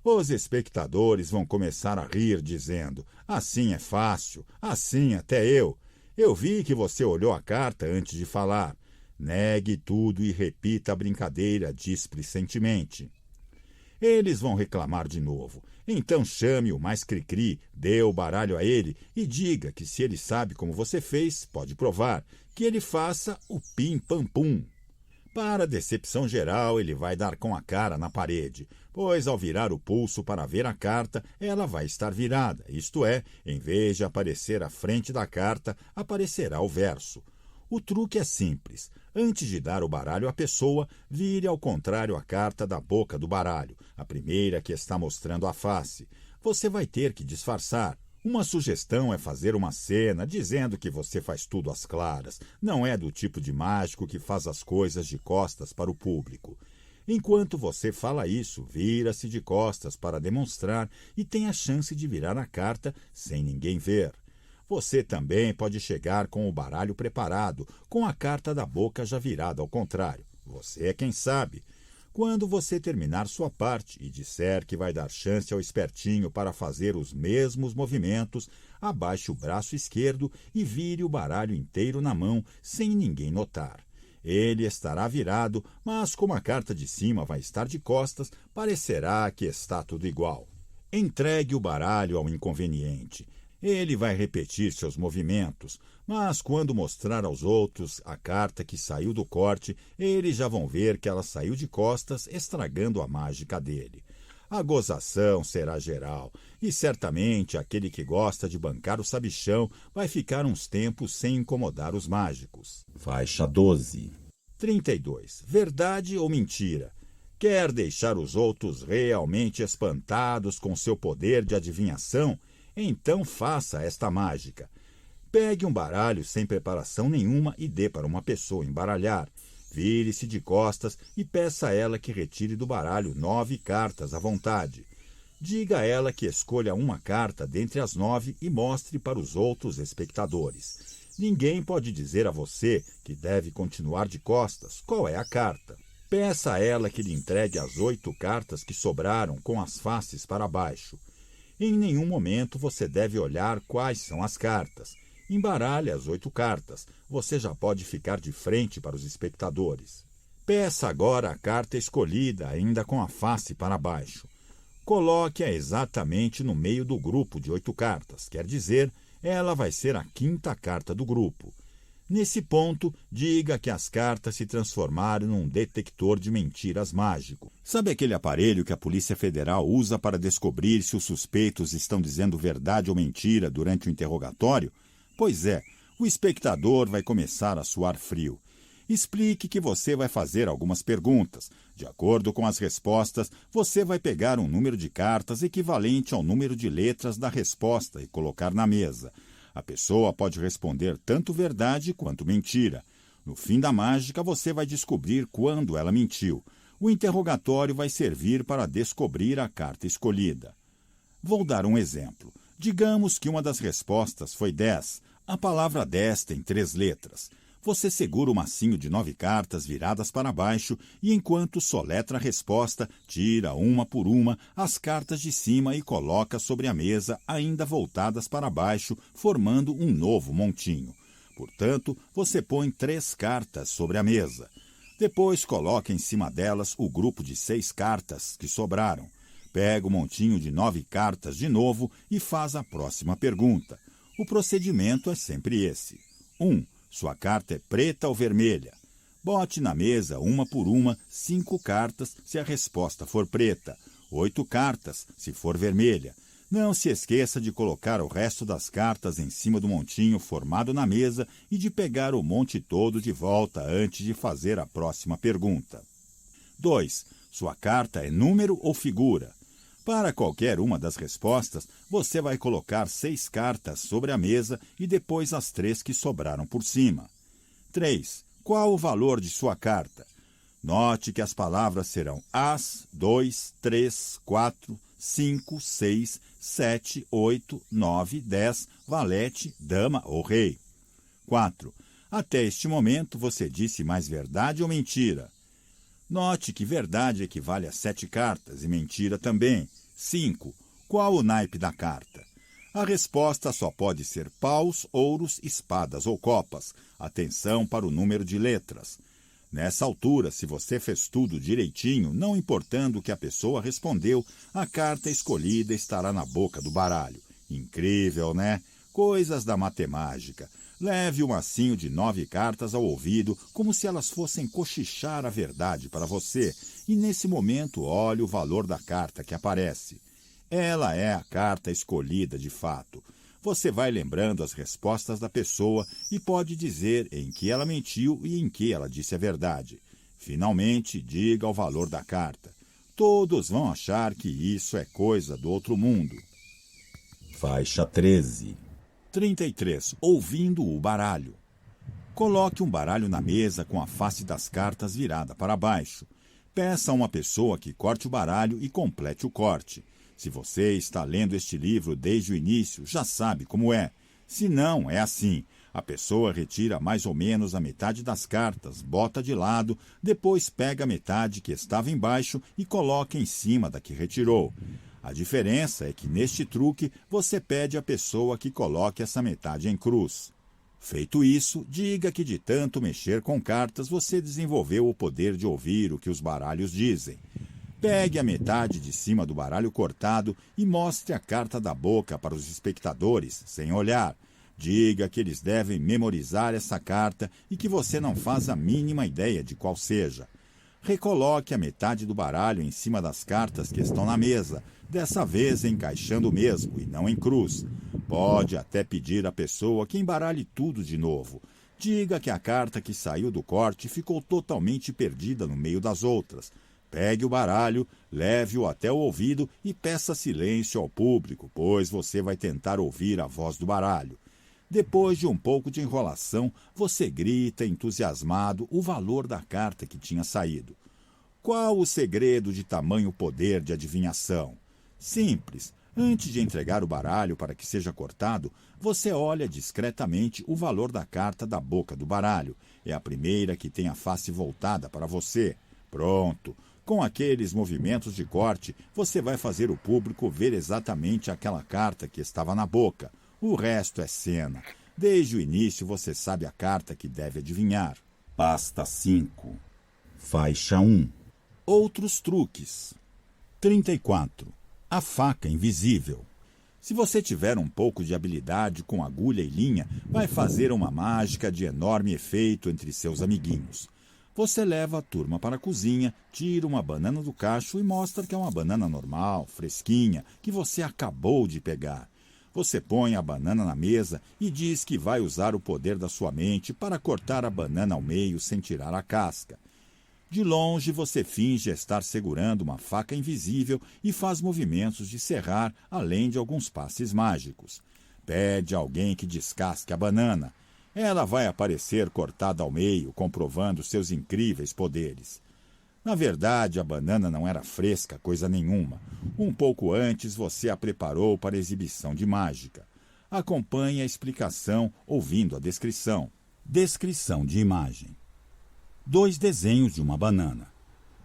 Os espectadores vão começar a rir, dizendo, assim é fácil, assim até eu. Eu vi que você olhou a carta antes de falar. Negue tudo e repita a brincadeira displicentemente. Eles vão reclamar de novo. Então chame o mais cri-cri, dê o baralho a ele e diga que se ele sabe como você fez, pode provar, que ele faça o pim-pam-pum. Para decepção geral, ele vai dar com a cara na parede, pois ao virar o pulso para ver a carta, ela vai estar virada, isto é, em vez de aparecer à frente da carta, aparecerá o verso. O truque é simples. Antes de dar o baralho à pessoa, vire ao contrário a carta da boca do baralho, a primeira que está mostrando a face. Você vai ter que disfarçar. Uma sugestão é fazer uma cena dizendo que você faz tudo às claras. Não é do tipo de mágico que faz as coisas de costas para o público. Enquanto você fala isso, vira-se de costas para demonstrar e tem a chance de virar a carta sem ninguém ver. Você também pode chegar com o baralho preparado, com a carta da boca já virada ao contrário. Você é quem sabe. Quando você terminar sua parte e disser que vai dar chance ao espertinho para fazer os mesmos movimentos, abaixe o braço esquerdo e vire o baralho inteiro na mão, sem ninguém notar. Ele estará virado, mas como a carta de cima vai estar de costas, parecerá que está tudo igual. Entregue o baralho ao inconveniente. Ele vai repetir seus movimentos, mas quando mostrar aos outros a carta que saiu do corte, eles já vão ver que ela saiu de costas, estragando a mágica dele. A gozação será geral, e certamente aquele que gosta de bancar o sabichão vai ficar uns tempos sem incomodar os mágicos. Faixa 12. 32. Verdade ou mentira? Quer deixar os outros realmente espantados com seu poder de adivinhação? Então faça esta mágica. Pegue um baralho sem preparação nenhuma e dê para uma pessoa embaralhar. Vire-se de costas e peça a ela que retire do baralho 9 cartas à vontade. Diga a ela que escolha uma carta dentre as 9 e mostre para os outros espectadores. Ninguém pode dizer a você, que deve continuar de costas, qual é a carta. Peça a ela que lhe entregue as 8 cartas que sobraram com as faces para baixo. Em nenhum momento você deve olhar quais são as cartas. Embaralhe as 8 cartas. Você já pode ficar de frente para os espectadores. Peça agora a carta escolhida, ainda com a face para baixo. Coloque-a exatamente no meio do grupo de 8 cartas. Quer dizer, ela vai ser a 5ª carta do grupo. Nesse ponto, diga que as cartas se transformaram num detector de mentiras mágico. Sabe aquele aparelho que a Polícia Federal usa para descobrir se os suspeitos estão dizendo verdade ou mentira durante o interrogatório? Pois é, o espectador vai começar a suar frio. Explique que você vai fazer algumas perguntas. De acordo com as respostas, você vai pegar um número de cartas equivalente ao número de letras da resposta e colocar na mesa. A pessoa pode responder tanto verdade quanto mentira. No fim da mágica, você vai descobrir quando ela mentiu. O interrogatório vai servir para descobrir a carta escolhida. Vou dar um exemplo. Digamos que uma das respostas foi 10. A palavra 10 tem 3 letras. Você segura o macinho de 9 cartas viradas para baixo e, enquanto soletra a resposta, tira uma por uma as cartas de cima e coloca sobre a mesa, ainda voltadas para baixo, formando um novo montinho. Portanto, você põe 3 cartas sobre a mesa. Depois coloca em cima delas o grupo de 6 cartas que sobraram. Pega o montinho de 9 cartas de novo e faz a próxima pergunta. O procedimento é sempre esse. 1. Sua carta é preta ou vermelha? Bote na mesa, uma por uma, 5 cartas se a resposta for preta, 8 cartas se for vermelha. Não se esqueça de colocar o resto das cartas em cima do montinho formado na mesa e de pegar o monte todo de volta antes de fazer a próxima pergunta. 2. Sua carta é número ou figura? Para qualquer uma das respostas, você vai colocar 6 cartas sobre a mesa e depois as 3 que sobraram por cima. 3. Qual o valor de sua carta? Note que as palavras serão as, 2, 3, 4, 5, 6, 7, 8, 9, 10, valete, dama ou rei. 4. Até este momento você disse mais verdade ou mentira? Note que verdade equivale a 7 cartas e mentira também. 5. Qual o naipe da carta? A resposta só pode ser paus, ouros, espadas ou copas. Atenção para o número de letras. Nessa altura, se você fez tudo direitinho, não importando o que a pessoa respondeu, a carta escolhida estará na boca do baralho. Incrível, né? Coisas da matemática. Leve o macinho de 9 cartas ao ouvido, como se elas fossem cochichar a verdade para você, e nesse momento olhe o valor da carta que aparece. Ela é a carta escolhida de fato. Você vai lembrando as respostas da pessoa e pode dizer em que ela mentiu e em que ela disse a verdade. Finalmente, diga o valor da carta. Todos vão achar que isso é coisa do outro mundo. Faixa 13. 33. Ouvindo o baralho. Coloque um baralho na mesa com a face das cartas virada para baixo. Peça a uma pessoa que corte o baralho e complete o corte. Se você está lendo este livro desde o início, já sabe como é. Se não, é assim. A pessoa retira mais ou menos a metade das cartas, bota de lado, depois pega a metade que estava embaixo e coloca em cima da que retirou. A diferença é que neste truque você pede à pessoa que coloque essa metade em cruz. Feito isso, diga que de tanto mexer com cartas você desenvolveu o poder de ouvir o que os baralhos dizem. Pegue a metade de cima do baralho cortado e mostre a carta da boca para os espectadores, sem olhar. Diga que eles devem memorizar essa carta e que você não faz a mínima ideia de qual seja. Recoloque a metade do baralho em cima das cartas que estão na mesa, dessa vez encaixando mesmo e não em cruz. Pode até pedir à pessoa que embaralhe tudo de novo. Diga que a carta que saiu do corte ficou totalmente perdida no meio das outras. Pegue o baralho, leve-o até o ouvido e peça silêncio ao público, pois você vai tentar ouvir a voz do baralho. Depois de um pouco de enrolação, você grita entusiasmado o valor da carta que tinha saído. Qual o segredo de tamanho poder de adivinhação? Simples. Antes de entregar o baralho para que seja cortado, você olha discretamente o valor da carta da boca do baralho. É a primeira que tem a face voltada para você. Pronto. Com aqueles movimentos de corte, você vai fazer o público ver exatamente aquela carta que estava na boca. O resto é cena. Desde o início você sabe a carta que deve adivinhar. Pasta 5. Faixa 1. Outros truques. 34. A faca invisível. Se você tiver um pouco de habilidade com agulha e linha, vai fazer uma mágica de enorme efeito entre seus amiguinhos. Você leva a turma para a cozinha, tira uma banana do cacho e mostra que é uma banana normal, fresquinha, que você acabou de pegar. Você põe a banana na mesa e diz que vai usar o poder da sua mente para cortar a banana ao meio sem tirar a casca. De longe, você finge estar segurando uma faca invisível e faz movimentos de serrar, além de alguns passes mágicos. Pede a alguém que descasque a banana. Ela vai aparecer cortada ao meio, comprovando seus incríveis poderes. Na verdade, a banana não era fresca, coisa nenhuma. Um pouco antes, você a preparou para exibição de mágica. Acompanhe a explicação ouvindo a descrição. Descrição de imagem. 2 desenhos de uma banana.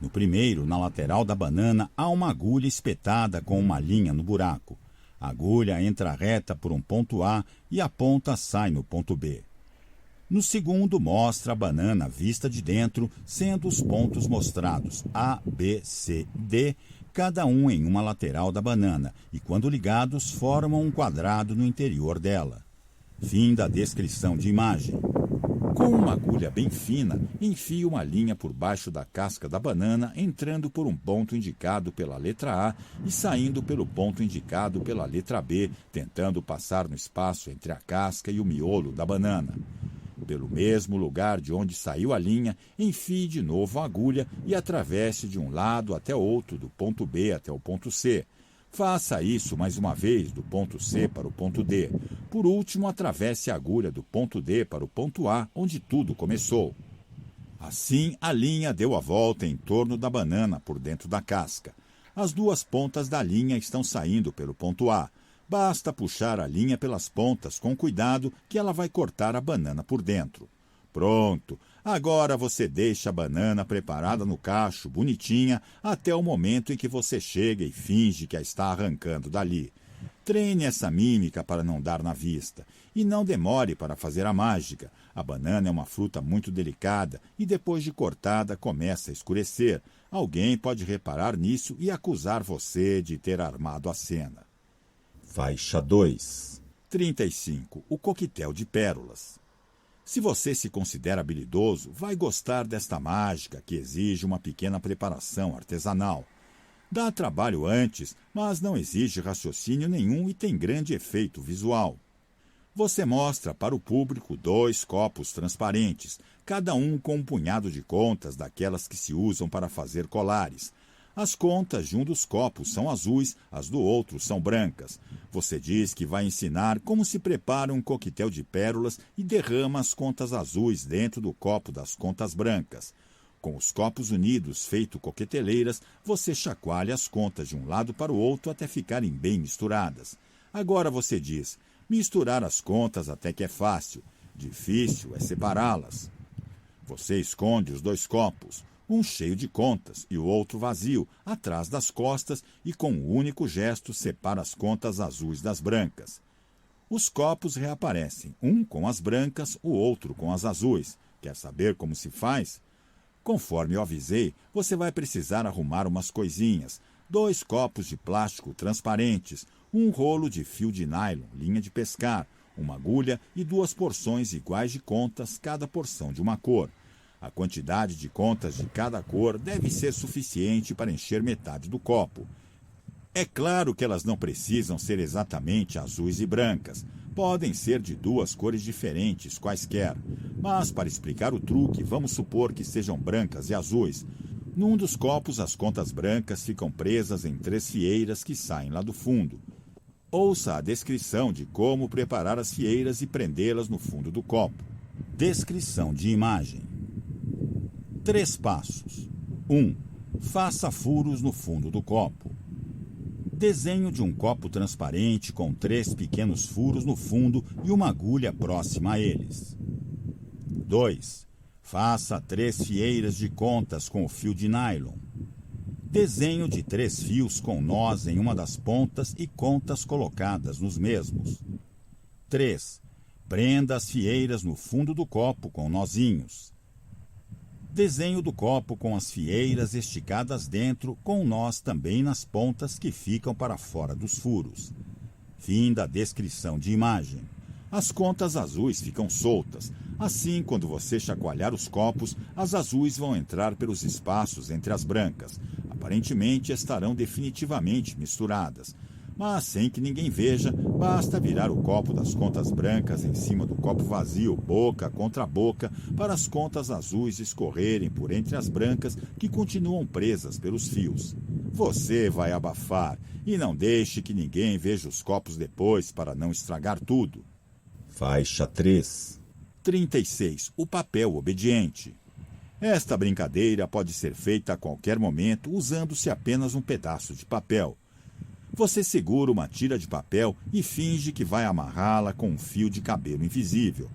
No primeiro, na lateral da banana, há uma agulha espetada com uma linha no buraco. A agulha entra reta por um ponto A e a ponta sai no ponto B. No segundo, mostra a banana vista de dentro, sendo os pontos mostrados A, B, C, D, cada um em uma lateral da banana, e quando ligados, formam um quadrado no interior dela. Fim da descrição de imagem. Com uma agulha bem fina, enfie uma linha por baixo da casca da banana, entrando por um ponto indicado pela letra A e saindo pelo ponto indicado pela letra B, tentando passar no espaço entre a casca e o miolo da banana. Pelo mesmo lugar de onde saiu a linha, enfie de novo a agulha e atravesse de um lado até outro, do ponto B até o ponto C. Faça isso mais uma vez, do ponto C para o ponto D. Por último, atravesse a agulha do ponto D para o ponto A, onde tudo começou. Assim, a linha deu a volta em torno da banana por dentro da casca. As 2 pontas da linha estão saindo pelo ponto A. Basta puxar a linha pelas pontas com cuidado que ela vai cortar a banana por dentro. Pronto! Agora você deixa a banana preparada no cacho, bonitinha, até o momento em que você chega e finge que a está arrancando dali. Treine essa mímica para não dar na vista. E não demore para fazer a mágica. A banana é uma fruta muito delicada e depois de cortada começa a escurecer. Alguém pode reparar nisso e acusar você de ter armado a cena. Faixa 2. 35. O coquetel de pérolas. Se você se considera habilidoso, vai gostar desta mágica que exige uma pequena preparação artesanal. Dá trabalho antes, mas não exige raciocínio nenhum e tem grande efeito visual. Você mostra para o público 2 copos transparentes, cada um com um punhado de contas daquelas que se usam para fazer colares. As contas de um dos copos são azuis, as do outro são brancas. Você diz que vai ensinar como se prepara um coquetel de pérolas e derrama as contas azuis dentro do copo das contas brancas. Com os copos unidos, feito coqueteleiras, você chacoalha as contas de um lado para o outro até ficarem bem misturadas. Agora você diz, misturar as contas até que é fácil. Difícil é separá-las. Você esconde os 2 copos. Um cheio de contas e o outro vazio, atrás das costas, e com um único gesto separa as contas azuis das brancas. Os copos reaparecem, um com as brancas, o outro com as azuis. Quer saber como se faz? Conforme eu avisei, você vai precisar arrumar umas coisinhas. 2 copos de plástico transparentes, um rolo de fio de nylon, linha de pescar, uma agulha e 2 porções iguais de contas, cada porção de uma cor. A quantidade de contas de cada cor deve ser suficiente para encher metade do copo. É claro que elas não precisam ser exatamente azuis e brancas. Podem ser de 2 cores diferentes, quaisquer. Mas, para explicar o truque, vamos supor que sejam brancas e azuis. Num dos copos, as contas brancas ficam presas em 3 fieiras que saem lá do fundo. Ouça a descrição de como preparar as fieiras e prendê-las no fundo do copo. Descrição de imagem. 3 passos. 1. Faça furos no fundo do copo. Desenho de um copo transparente com 3 pequenos furos no fundo e uma agulha próxima a eles. 2. Faça 3 fieiras de contas com o fio de nylon. Desenho de 3 fios com nós em uma das pontas e contas colocadas nos mesmos. 3. Prenda as fieiras no fundo do copo com nozinhos. Desenho do copo com as fieiras esticadas dentro, com nós também nas pontas que ficam para fora dos furos. Fim da descrição de imagem. As contas azuis ficam soltas. Assim, quando você chacoalhar os copos, as azuis vão entrar pelos espaços entre as brancas. Aparentemente estarão definitivamente misturadas. Mas sem que ninguém veja, basta virar o copo das contas brancas em cima do copo vazio, boca contra boca, para as contas azuis escorrerem por entre as brancas que continuam presas pelos fios. Você vai abafar e não deixe que ninguém veja os copos depois para não estragar tudo. Faixa 3. 36. O papel obediente. Esta brincadeira pode ser feita a qualquer momento usando-se apenas um pedaço de papel. Você segura uma tira de papel e finge que vai amarrá-la com um fio de cabelo invisível.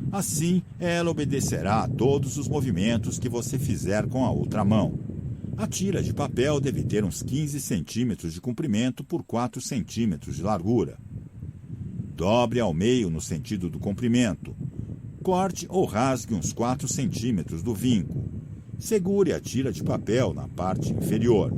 Assim, ela obedecerá a todos os movimentos que você fizer com a outra mão. A tira de papel deve ter uns 15 centímetros de comprimento por 4 centímetros de largura. Dobre ao meio no sentido do comprimento. Corte ou rasgue uns 4 centímetros do vinco. Segure a tira de papel na parte inferior.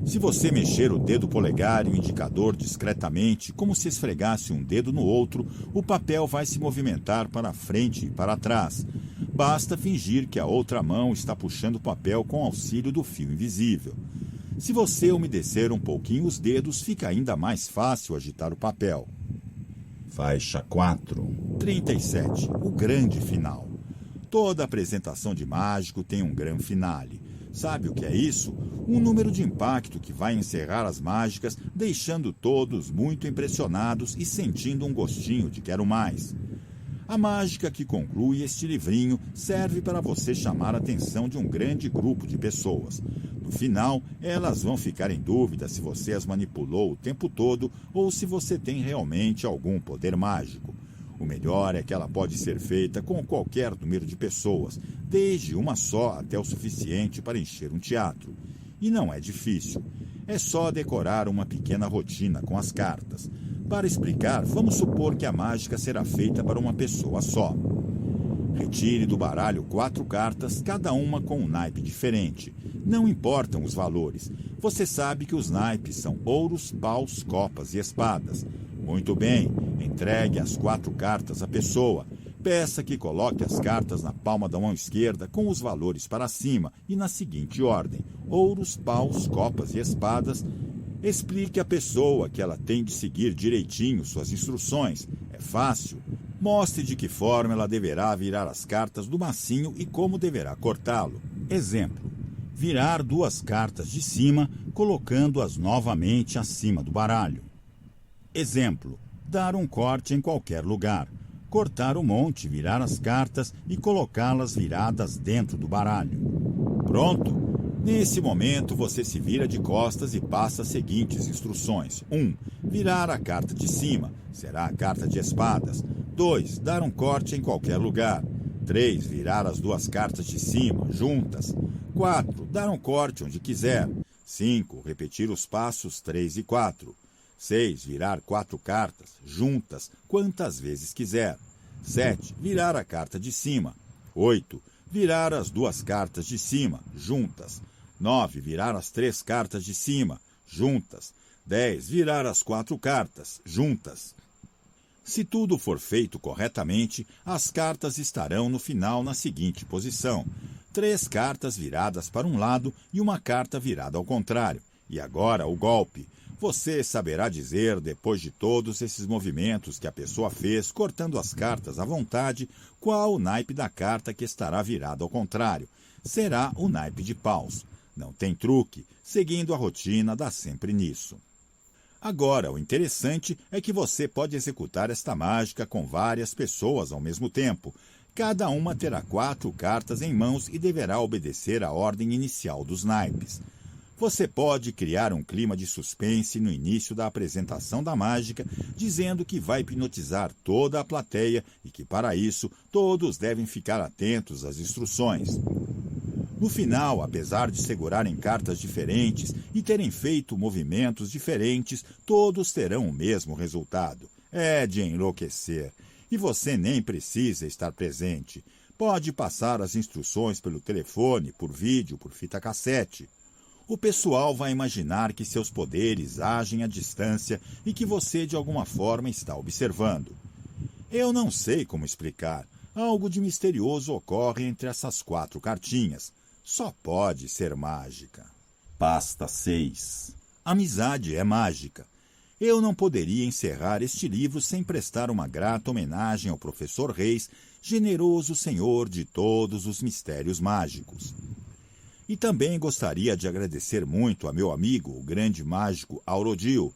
Se você mexer o dedo polegar e o indicador discretamente, como se esfregasse um dedo no outro, o papel vai se movimentar para frente e para trás. Basta fingir que a outra mão está puxando o papel com auxílio do fio invisível. Se você umedecer um pouquinho os dedos, fica ainda mais fácil agitar o papel. Faixa 4. 37. O grande final. Toda apresentação de mágico tem um grande finale. Sabe o que é isso? Um número de impacto que vai encerrar as mágicas, deixando todos muito impressionados e sentindo um gostinho de quero mais. A mágica que conclui este livrinho serve para você chamar a atenção de um grande grupo de pessoas. No final, elas vão ficar em dúvida se você as manipulou o tempo todo ou se você tem realmente algum poder mágico. O melhor é que ela pode ser feita com qualquer número de pessoas, desde uma só até o suficiente para encher um teatro. E não é difícil. É só decorar uma pequena rotina com as cartas. Para explicar, vamos supor que a mágica será feita para uma pessoa só. Retire do baralho 4 cartas, cada uma com um naipe diferente. Não importam os valores. Você sabe que os naipes são ouros, paus, copas e espadas. Muito bem, entregue as 4 cartas à pessoa. Peça que coloque as cartas na palma da mão esquerda com os valores para cima e na seguinte ordem: ouros, paus, copas e espadas. Explique à pessoa que ela tem de seguir direitinho suas instruções. É fácil. Mostre de que forma ela deverá virar as cartas do macinho e como deverá cortá-lo. Exemplo: virar 2 cartas de cima, colocando-as novamente acima do baralho. Exemplo: dar um corte em qualquer lugar. Cortar o monte, virar as cartas e colocá-las viradas dentro do baralho. Pronto! Nesse momento, você se vira de costas e passa as seguintes instruções. 1. Virar a carta de cima. Será a carta de espadas. 2. Dar um corte em qualquer lugar. 3. Virar as 2 cartas de cima, juntas. 4. Dar um corte onde quiser. 5. Repetir os passos 3 e 4. 6. Virar 4 cartas, juntas, quantas vezes quiser. 7. Virar a carta de cima. 8. Virar as 2 cartas de cima, juntas. 9. Virar as 3 cartas de cima, juntas. 10. Virar as 4 cartas, juntas. Se tudo for feito corretamente, as cartas estarão no final na seguinte posição: 3 cartas viradas para um lado e uma carta virada ao contrário. E agora o golpe. Você saberá dizer, depois de todos esses movimentos que a pessoa fez, cortando as cartas à vontade, qual o naipe da carta que estará virado ao contrário. Será o naipe de paus. Não tem truque, seguindo a rotina dá sempre nisso. Agora, o interessante é que você pode executar esta mágica com várias pessoas ao mesmo tempo. Cada uma terá 4 cartas em mãos e deverá obedecer à ordem inicial dos naipes. Você pode criar um clima de suspense no início da apresentação da mágica, dizendo que vai hipnotizar toda a plateia e que, para isso, todos devem ficar atentos às instruções. No final, apesar de segurarem cartas diferentes e terem feito movimentos diferentes, todos terão o mesmo resultado. É de enlouquecer. E você nem precisa estar presente. Pode passar as instruções pelo telefone, por vídeo, por fita cassete. O pessoal vai imaginar que seus poderes agem à distância e que você, de alguma forma, está observando. Eu não sei como explicar. Algo de misterioso ocorre entre essas 4 cartinhas. Só pode ser mágica. Pasta 6. Amizade é mágica. Eu não poderia encerrar este livro sem prestar uma grata homenagem ao professor Reis, generoso senhor de todos os mistérios mágicos. E também gostaria de agradecer muito a meu amigo, o grande mágico Aurodil.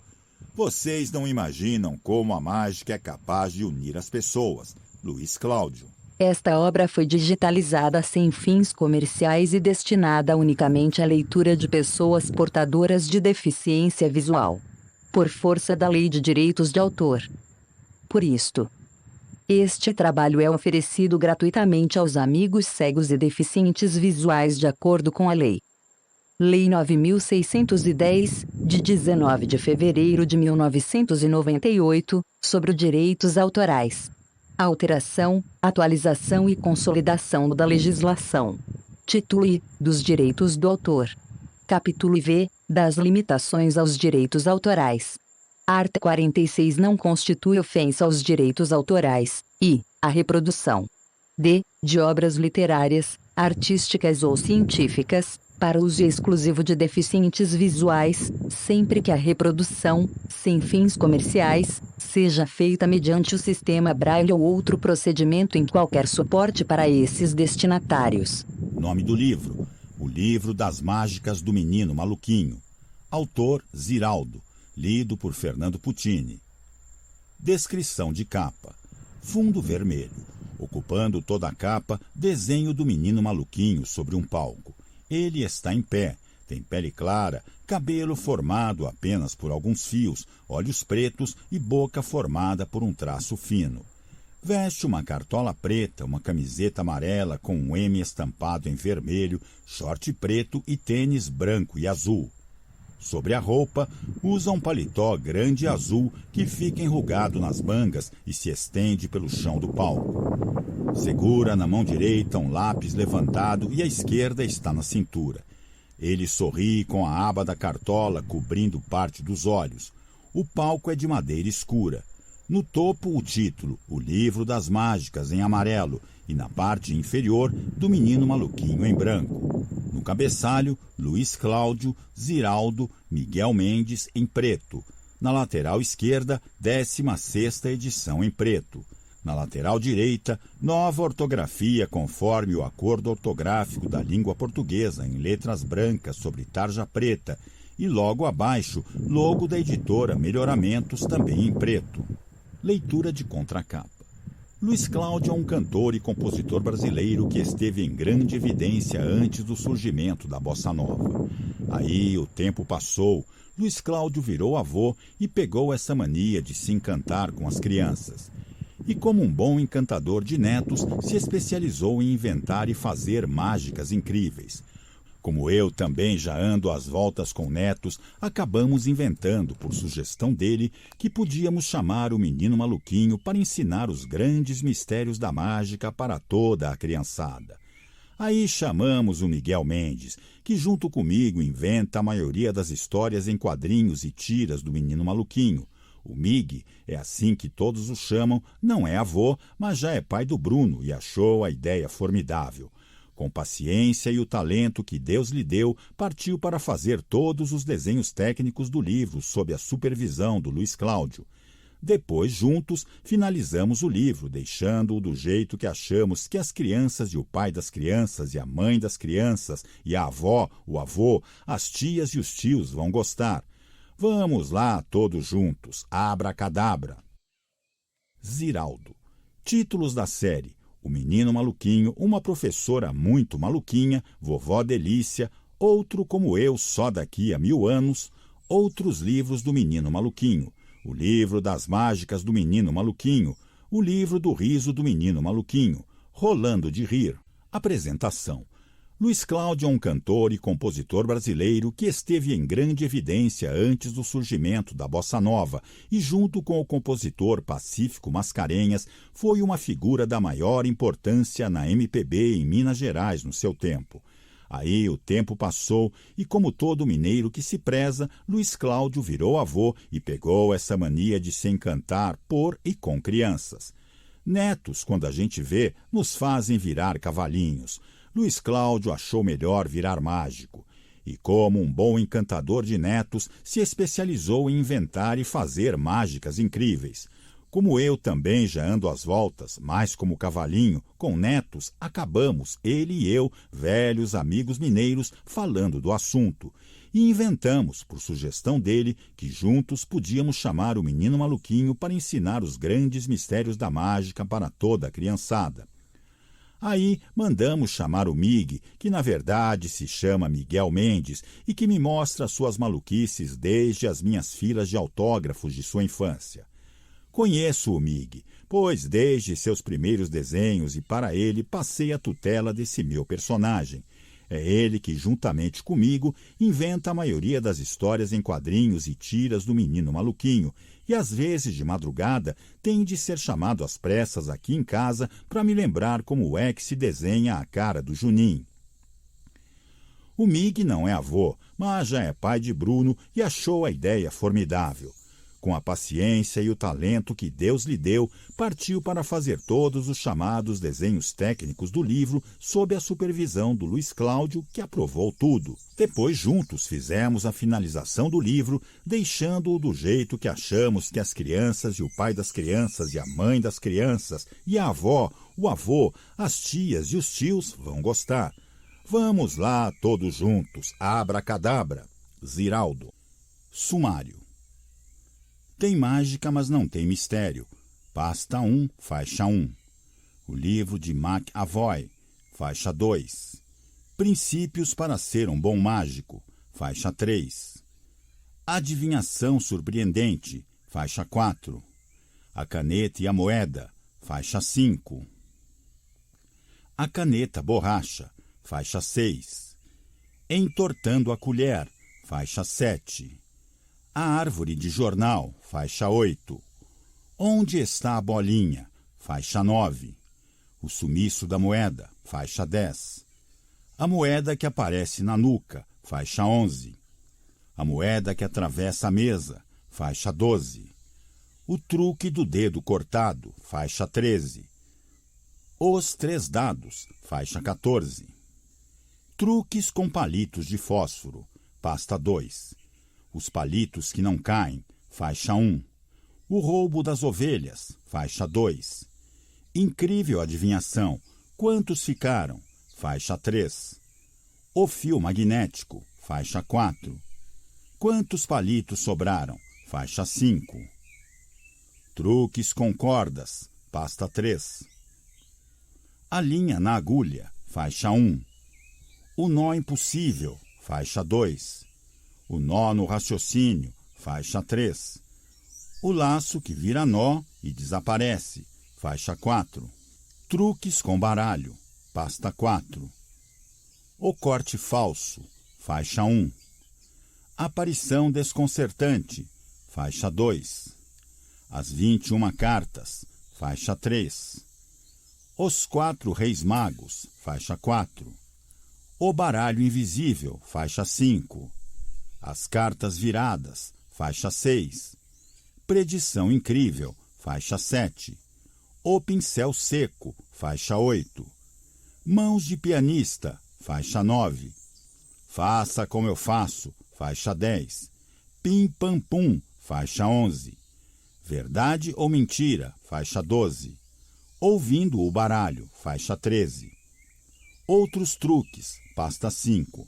Vocês não imaginam como a mágica é capaz de unir as pessoas. Luiz Cláudio. Esta obra foi digitalizada sem fins comerciais e destinada unicamente à leitura de pessoas portadoras de deficiência visual, por força da Lei de Direitos de Autor. Por isto, este trabalho é oferecido gratuitamente aos amigos cegos e deficientes visuais de acordo com a Lei 9.610, de 19 de fevereiro de 1998, sobre direitos autorais. Alteração, atualização e consolidação da legislação. Título I, dos direitos do autor. Capítulo IV, das limitações aos direitos autorais. Art. 46 não constitui ofensa aos direitos autorais, e a reprodução de obras literárias, artísticas ou científicas, para uso exclusivo de deficientes visuais, sempre que a reprodução, sem fins comerciais, seja feita mediante o sistema Braille ou outro procedimento em qualquer suporte para esses destinatários. Nome do livro: O Livro das Mágicas do Menino Maluquinho. Autor: Ziraldo. Lido por Fernando Puccini. Descrição de capa: fundo vermelho. Ocupando toda a capa, desenho do menino maluquinho sobre um palco. Ele está em pé, tem pele clara, cabelo formado apenas por alguns fios, olhos pretos e boca formada por um traço fino. Veste uma cartola preta, uma camiseta amarela com um M estampado em vermelho, short preto e tênis branco e azul. Sobre a roupa, usa um paletó grande e azul que fica enrugado nas mangas e se estende pelo chão do palco. Segura na mão direita um lápis levantado e a esquerda está na cintura. Ele sorri com a aba da cartola cobrindo parte dos olhos. O palco é de madeira escura. No topo, o título, O Livro das Mágicas, em amarelo, e na parte inferior, do menino maluquinho, em branco. No cabeçalho, Luiz Cláudio, Ziraldo, Miguel Mendes, em preto. Na lateral esquerda, 16ª edição em preto. Na lateral direita, nova ortografia conforme o acordo ortográfico da língua portuguesa, em letras brancas sobre tarja preta. E logo abaixo, logo da editora Melhoramentos, também em preto. Leitura de contracapa. Luiz Cláudio é um cantor e compositor brasileiro que esteve em grande evidência antes do surgimento da bossa nova. Aí o tempo passou, Luiz Cláudio virou avô e pegou essa mania de se encantar com as crianças. E como um bom encantador de netos, se especializou em inventar e fazer mágicas incríveis. Como eu também já ando às voltas com netos, acabamos inventando, por sugestão dele, que podíamos chamar o menino maluquinho para ensinar os grandes mistérios da mágica para toda a criançada. Aí chamamos o Miguel Mendes, que junto comigo inventa a maioria das histórias em quadrinhos e tiras do menino maluquinho. O Mig, é assim que todos o chamam, não é avô, mas já é pai do Bruno e achou a ideia formidável. Com paciência e o talento que Deus lhe deu, partiu para fazer todos os desenhos técnicos do livro sob a supervisão do Luiz Cláudio. Depois, juntos, finalizamos o livro, deixando-o do jeito que achamos que as crianças e o pai das crianças e a mãe das crianças e a avó, o avô, as tias e os tios vão gostar. Vamos lá, todos juntos. Abracadabra. Ziraldo. Títulos da série: O Menino Maluquinho, Uma Professora Muito Maluquinha, Vovó Delícia, Outro Como Eu Só Daqui a 1000 Anos, Outros Livros do Menino Maluquinho, O Livro das Mágicas do Menino Maluquinho, O Livro do Riso do Menino Maluquinho, Rolando de Rir. Apresentação: Luiz Cláudio é um cantor e compositor brasileiro que esteve em grande evidência antes do surgimento da bossa nova e, junto com o compositor Pacífico Mascarenhas, foi uma figura da maior importância na MPB em Minas Gerais no seu tempo. Aí o tempo passou e, como todo mineiro que se preza, Luiz Cláudio virou avô e pegou essa mania de se encantar por e com crianças. Netos, quando a gente vê, nos fazem virar cavalinhos. Luiz Cláudio achou melhor virar mágico. e, como um bom encantador de netos, se especializou em inventar e fazer mágicas incríveis. Como eu também já ando às voltas, mais como cavalinho, com netos, acabamos, ele e eu, velhos amigos mineiros, falando do assunto. E inventamos, por sugestão dele, que juntos podíamos chamar o menino maluquinho para ensinar os grandes mistérios da mágica para toda a criançada. Aí mandamos chamar o Mig, que na verdade se chama Miguel Mendes e que me mostra suas maluquices desde as minhas filas de autógrafos de sua infância. Conheço o Mig, pois desde seus primeiros desenhos e para ele passei a tutela desse meu personagem. É ele que, juntamente comigo, inventa a maioria das histórias em quadrinhos e tiras do menino maluquinho, e às vezes, de madrugada, tem de ser chamado às pressas aqui em casa para me lembrar como é que se desenha a cara do Juninho. O Mig não é avô, mas já é pai de Bruno e achou a ideia formidável. Com a paciência e o talento que Deus lhe deu, partiu para fazer todos os chamados desenhos técnicos do livro sob a supervisão do Luiz Cláudio, que aprovou tudo. Depois, juntos, fizemos a finalização do livro, deixando-o do jeito que achamos que as crianças e o pai das crianças e a mãe das crianças e a avó, o avô, as tias e os tios vão gostar. Vamos lá, todos juntos. Abracadabra. Ziraldo. Sumário. Tem mágica, mas não tem mistério. Pasta 1, faixa 1. O livro de McAvoy, faixa 2. Princípios para ser um bom mágico, faixa 3. Adivinhação surpreendente, faixa 4. A caneta e a moeda, faixa 5. A caneta borracha, faixa 6. Entortando a colher, faixa 7. A árvore de jornal, faixa 8. Onde está a bolinha? Faixa 9. O sumiço da moeda, faixa 10. A moeda que aparece na nuca, faixa 11. A moeda que atravessa a mesa, faixa 12. O truque do dedo cortado, faixa 13. Os 3 dados, faixa 14. Truques com palitos de fósforo, pasta 2. Os palitos que não caem, faixa 1. O roubo das ovelhas, faixa 2. Incrível adivinhação, quantos ficaram? Faixa 3. O fio magnético, faixa 4. Quantos palitos sobraram? Faixa 5. Truques com cordas, pasta 3. A linha na agulha, faixa 1. O nó impossível, faixa 2. O nó no raciocínio, faixa 3. O laço que vira nó e desaparece, faixa 4. Truques com baralho, pasta 4. O corte falso, faixa 1. Aparição desconcertante, faixa 2. As 21 cartas, faixa 3. Os 4 reis magos, faixa 4. O baralho invisível, faixa 5. As cartas viradas, faixa 6. Predição incrível, faixa 7. O pincel seco, faixa 8. Mãos de pianista, faixa 9. Faça como eu faço, faixa 10. Pim pam pum, faixa 11. Verdade ou mentira, faixa 12. Ouvindo o baralho, faixa 13. Outros truques, pasta 5.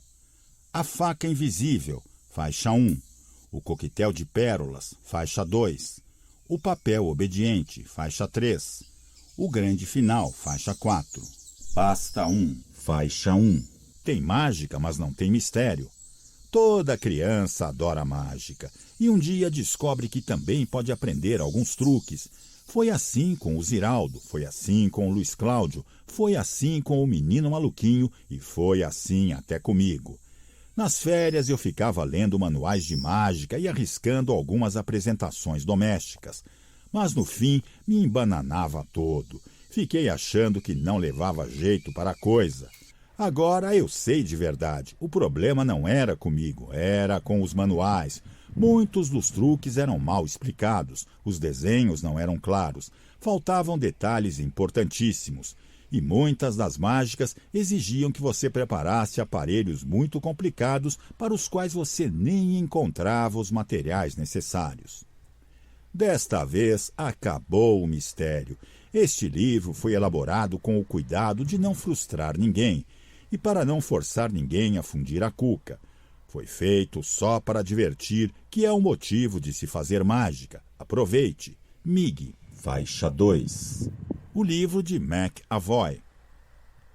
A faca invisível, faixa 1. O coquetel de pérolas, faixa 2. O papel obediente, faixa 3. O grande final, faixa 4. Pasta 1, faixa 1. Tem mágica, mas não tem mistério. Toda criança adora mágica e um dia descobre que também pode aprender alguns truques. Foi assim com o Ziraldo, foi assim com o Luiz Cláudio, foi assim com o menino maluquinho e foi assim até comigo. Nas férias eu ficava lendo manuais de mágica e arriscando algumas apresentações domésticas. Mas no fim me embananava todo. Fiquei achando que não levava jeito para a coisa. Agora eu sei de verdade. O problema não era comigo, era com os manuais. Muitos dos truques eram mal explicados, os desenhos não eram claros, faltavam detalhes importantíssimos. e muitas das mágicas exigiam que você preparasse aparelhos muito complicados para os quais você nem encontrava os materiais necessários. Desta vez, acabou o mistério. Este livro foi elaborado com o cuidado de não frustrar ninguém e para não forçar ninguém a fundir a cuca. Foi feito só para divertir, que é o motivo de se fazer mágica. Aproveite. Mig. Faixa 2. O livro de McAvoy.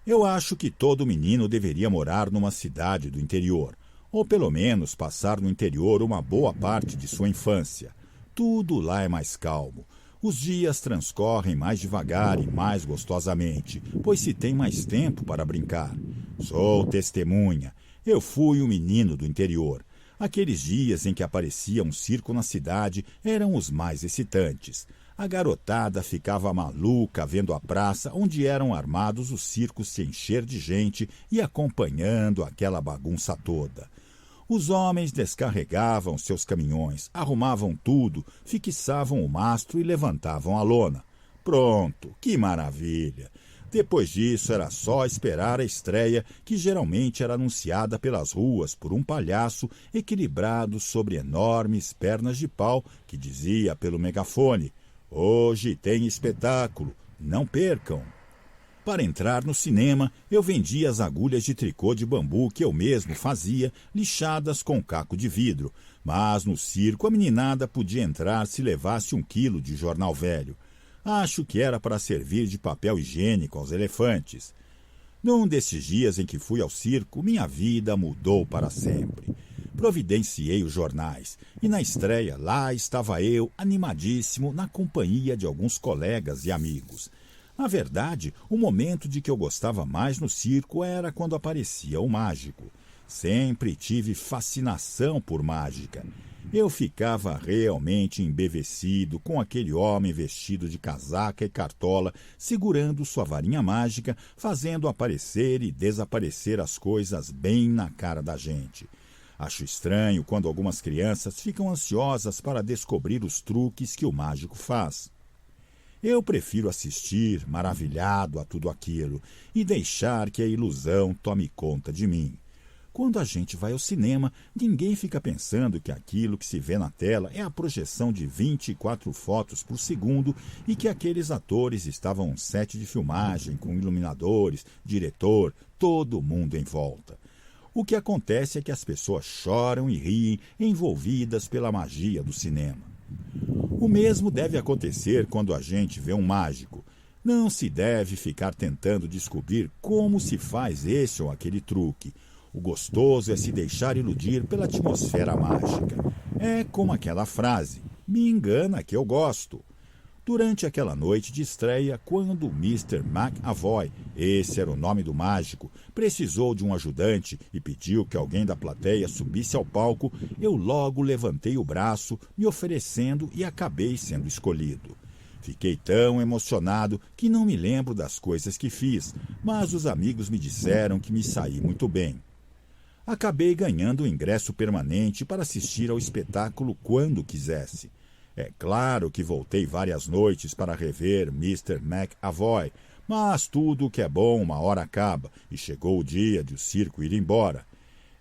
Eu acho que todo menino deveria morar numa cidade do interior, ou pelo menos passar no interior uma boa parte de sua infância. Tudo lá é mais calmo. Os dias transcorrem mais devagar e mais gostosamente, pois se tem mais tempo para brincar. Sou testemunha. Eu fui um menino do interior. Aqueles dias em que aparecia um circo na cidade eram os mais excitantes. A garotada ficava maluca vendo a praça onde eram armados os circos se encher de gente e acompanhando aquela bagunça toda. Os homens descarregavam seus caminhões, arrumavam tudo, fixavam o mastro e levantavam a lona. Pronto, que maravilha! Depois disso era só esperar a estreia, que geralmente era anunciada pelas ruas por um palhaço equilibrado sobre enormes pernas de pau que dizia pelo megafone: "Hoje tem espetáculo, não percam." Para entrar no cinema, eu vendia as agulhas de tricô de bambu que eu mesmo fazia, lixadas com caco de vidro. Mas no circo a meninada podia entrar se levasse 1 quilo de jornal velho. Acho que era para servir de papel higiênico aos elefantes. Num desses dias em que fui ao circo, minha vida mudou para sempre. Providenciei os jornais, e na estreia lá estava eu, animadíssimo, na companhia de alguns colegas e amigos. Na verdade, o momento de que eu gostava mais no circo era quando aparecia o mágico. Sempre tive fascinação por mágica. Eu ficava realmente embevecido com aquele homem vestido de casaca e cartola, segurando sua varinha mágica, fazendo aparecer e desaparecer as coisas bem na cara da gente. Acho estranho quando algumas crianças ficam ansiosas para descobrir os truques que o mágico faz. Eu prefiro assistir, maravilhado, a tudo aquilo e deixar que a ilusão tome conta de mim. Quando a gente vai ao cinema, ninguém fica pensando que aquilo que se vê na tela é a projeção de 24 fotos por segundo e que aqueles atores estavam em um set de filmagem com iluminadores, diretor, todo mundo em volta. O que acontece é que as pessoas choram e riem, envolvidas pela magia do cinema. O mesmo deve acontecer quando a gente vê um mágico. Não se deve ficar tentando descobrir como se faz esse ou aquele truque. O gostoso é se deixar iludir pela atmosfera mágica. É como aquela frase: "Me engana que eu gosto." Durante aquela noite de estreia, quando Mr. McAvoy, esse era o nome do mágico, precisou de um ajudante e pediu que alguém da plateia subisse ao palco, eu logo levantei o braço, me oferecendo, e acabei sendo escolhido. Fiquei tão emocionado que não me lembro das coisas que fiz, mas os amigos me disseram que me saí muito bem. Acabei ganhando o ingresso permanente para assistir ao espetáculo quando quisesse. É claro que voltei várias noites para rever Mr. McAvoy, mas tudo o que é bom uma hora acaba, e chegou o dia de o circo ir embora.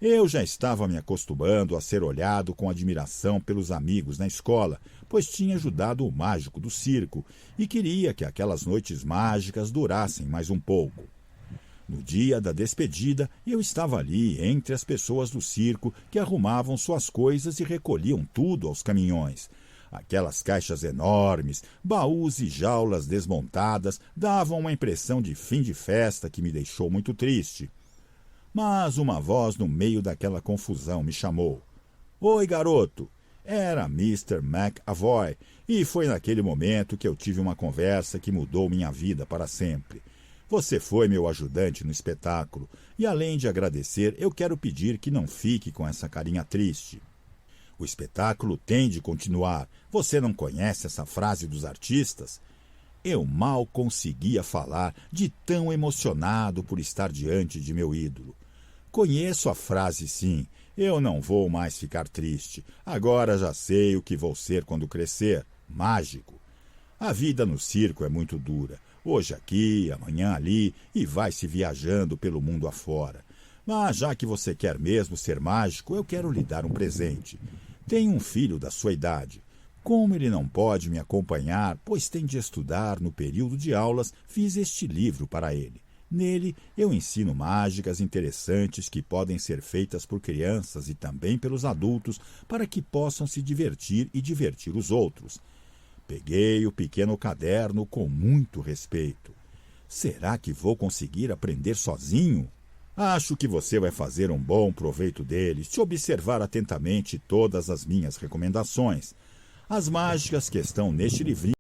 Eu já estava me acostumando a ser olhado com admiração pelos amigos na escola, pois tinha ajudado o mágico do circo e queria que aquelas noites mágicas durassem mais um pouco. No dia da despedida, eu estava ali entre as pessoas do circo que arrumavam suas coisas e recolhiam tudo aos caminhões. Aquelas caixas enormes, baús e jaulas desmontadas davam uma impressão de fim de festa que me deixou muito triste. Mas uma voz no meio daquela confusão me chamou. "Oi, garoto!" Era Mr. McAvoy, e foi naquele momento que eu tive uma conversa que mudou minha vida para sempre. Você foi meu ajudante no espetáculo, e além de agradecer, eu quero pedir que não fique com essa carinha triste. O espetáculo tem de continuar. Você não conhece essa frase dos artistas? Eu mal conseguia falar, de tão emocionado por estar diante de meu ídolo. Conheço a frase, sim. Eu não vou mais ficar triste. Agora já sei o que vou ser quando crescer. Mágico. A vida no circo é muito dura. Hoje aqui, amanhã ali, e vai-se viajando pelo mundo afora. Mas já que você quer mesmo ser mágico, eu quero lhe dar um presente. Tenho um filho da sua idade. Como ele não pode me acompanhar, pois tem de estudar no período de aulas, fiz este livro para ele. Nele, eu ensino mágicas interessantes que podem ser feitas por crianças e também pelos adultos para que possam se divertir e divertir os outros. Peguei o pequeno caderno com muito respeito. Será que vou conseguir aprender sozinho? Acho que você vai fazer um bom proveito dele se observar atentamente todas as minhas recomendações. As mágicas que estão neste livrinho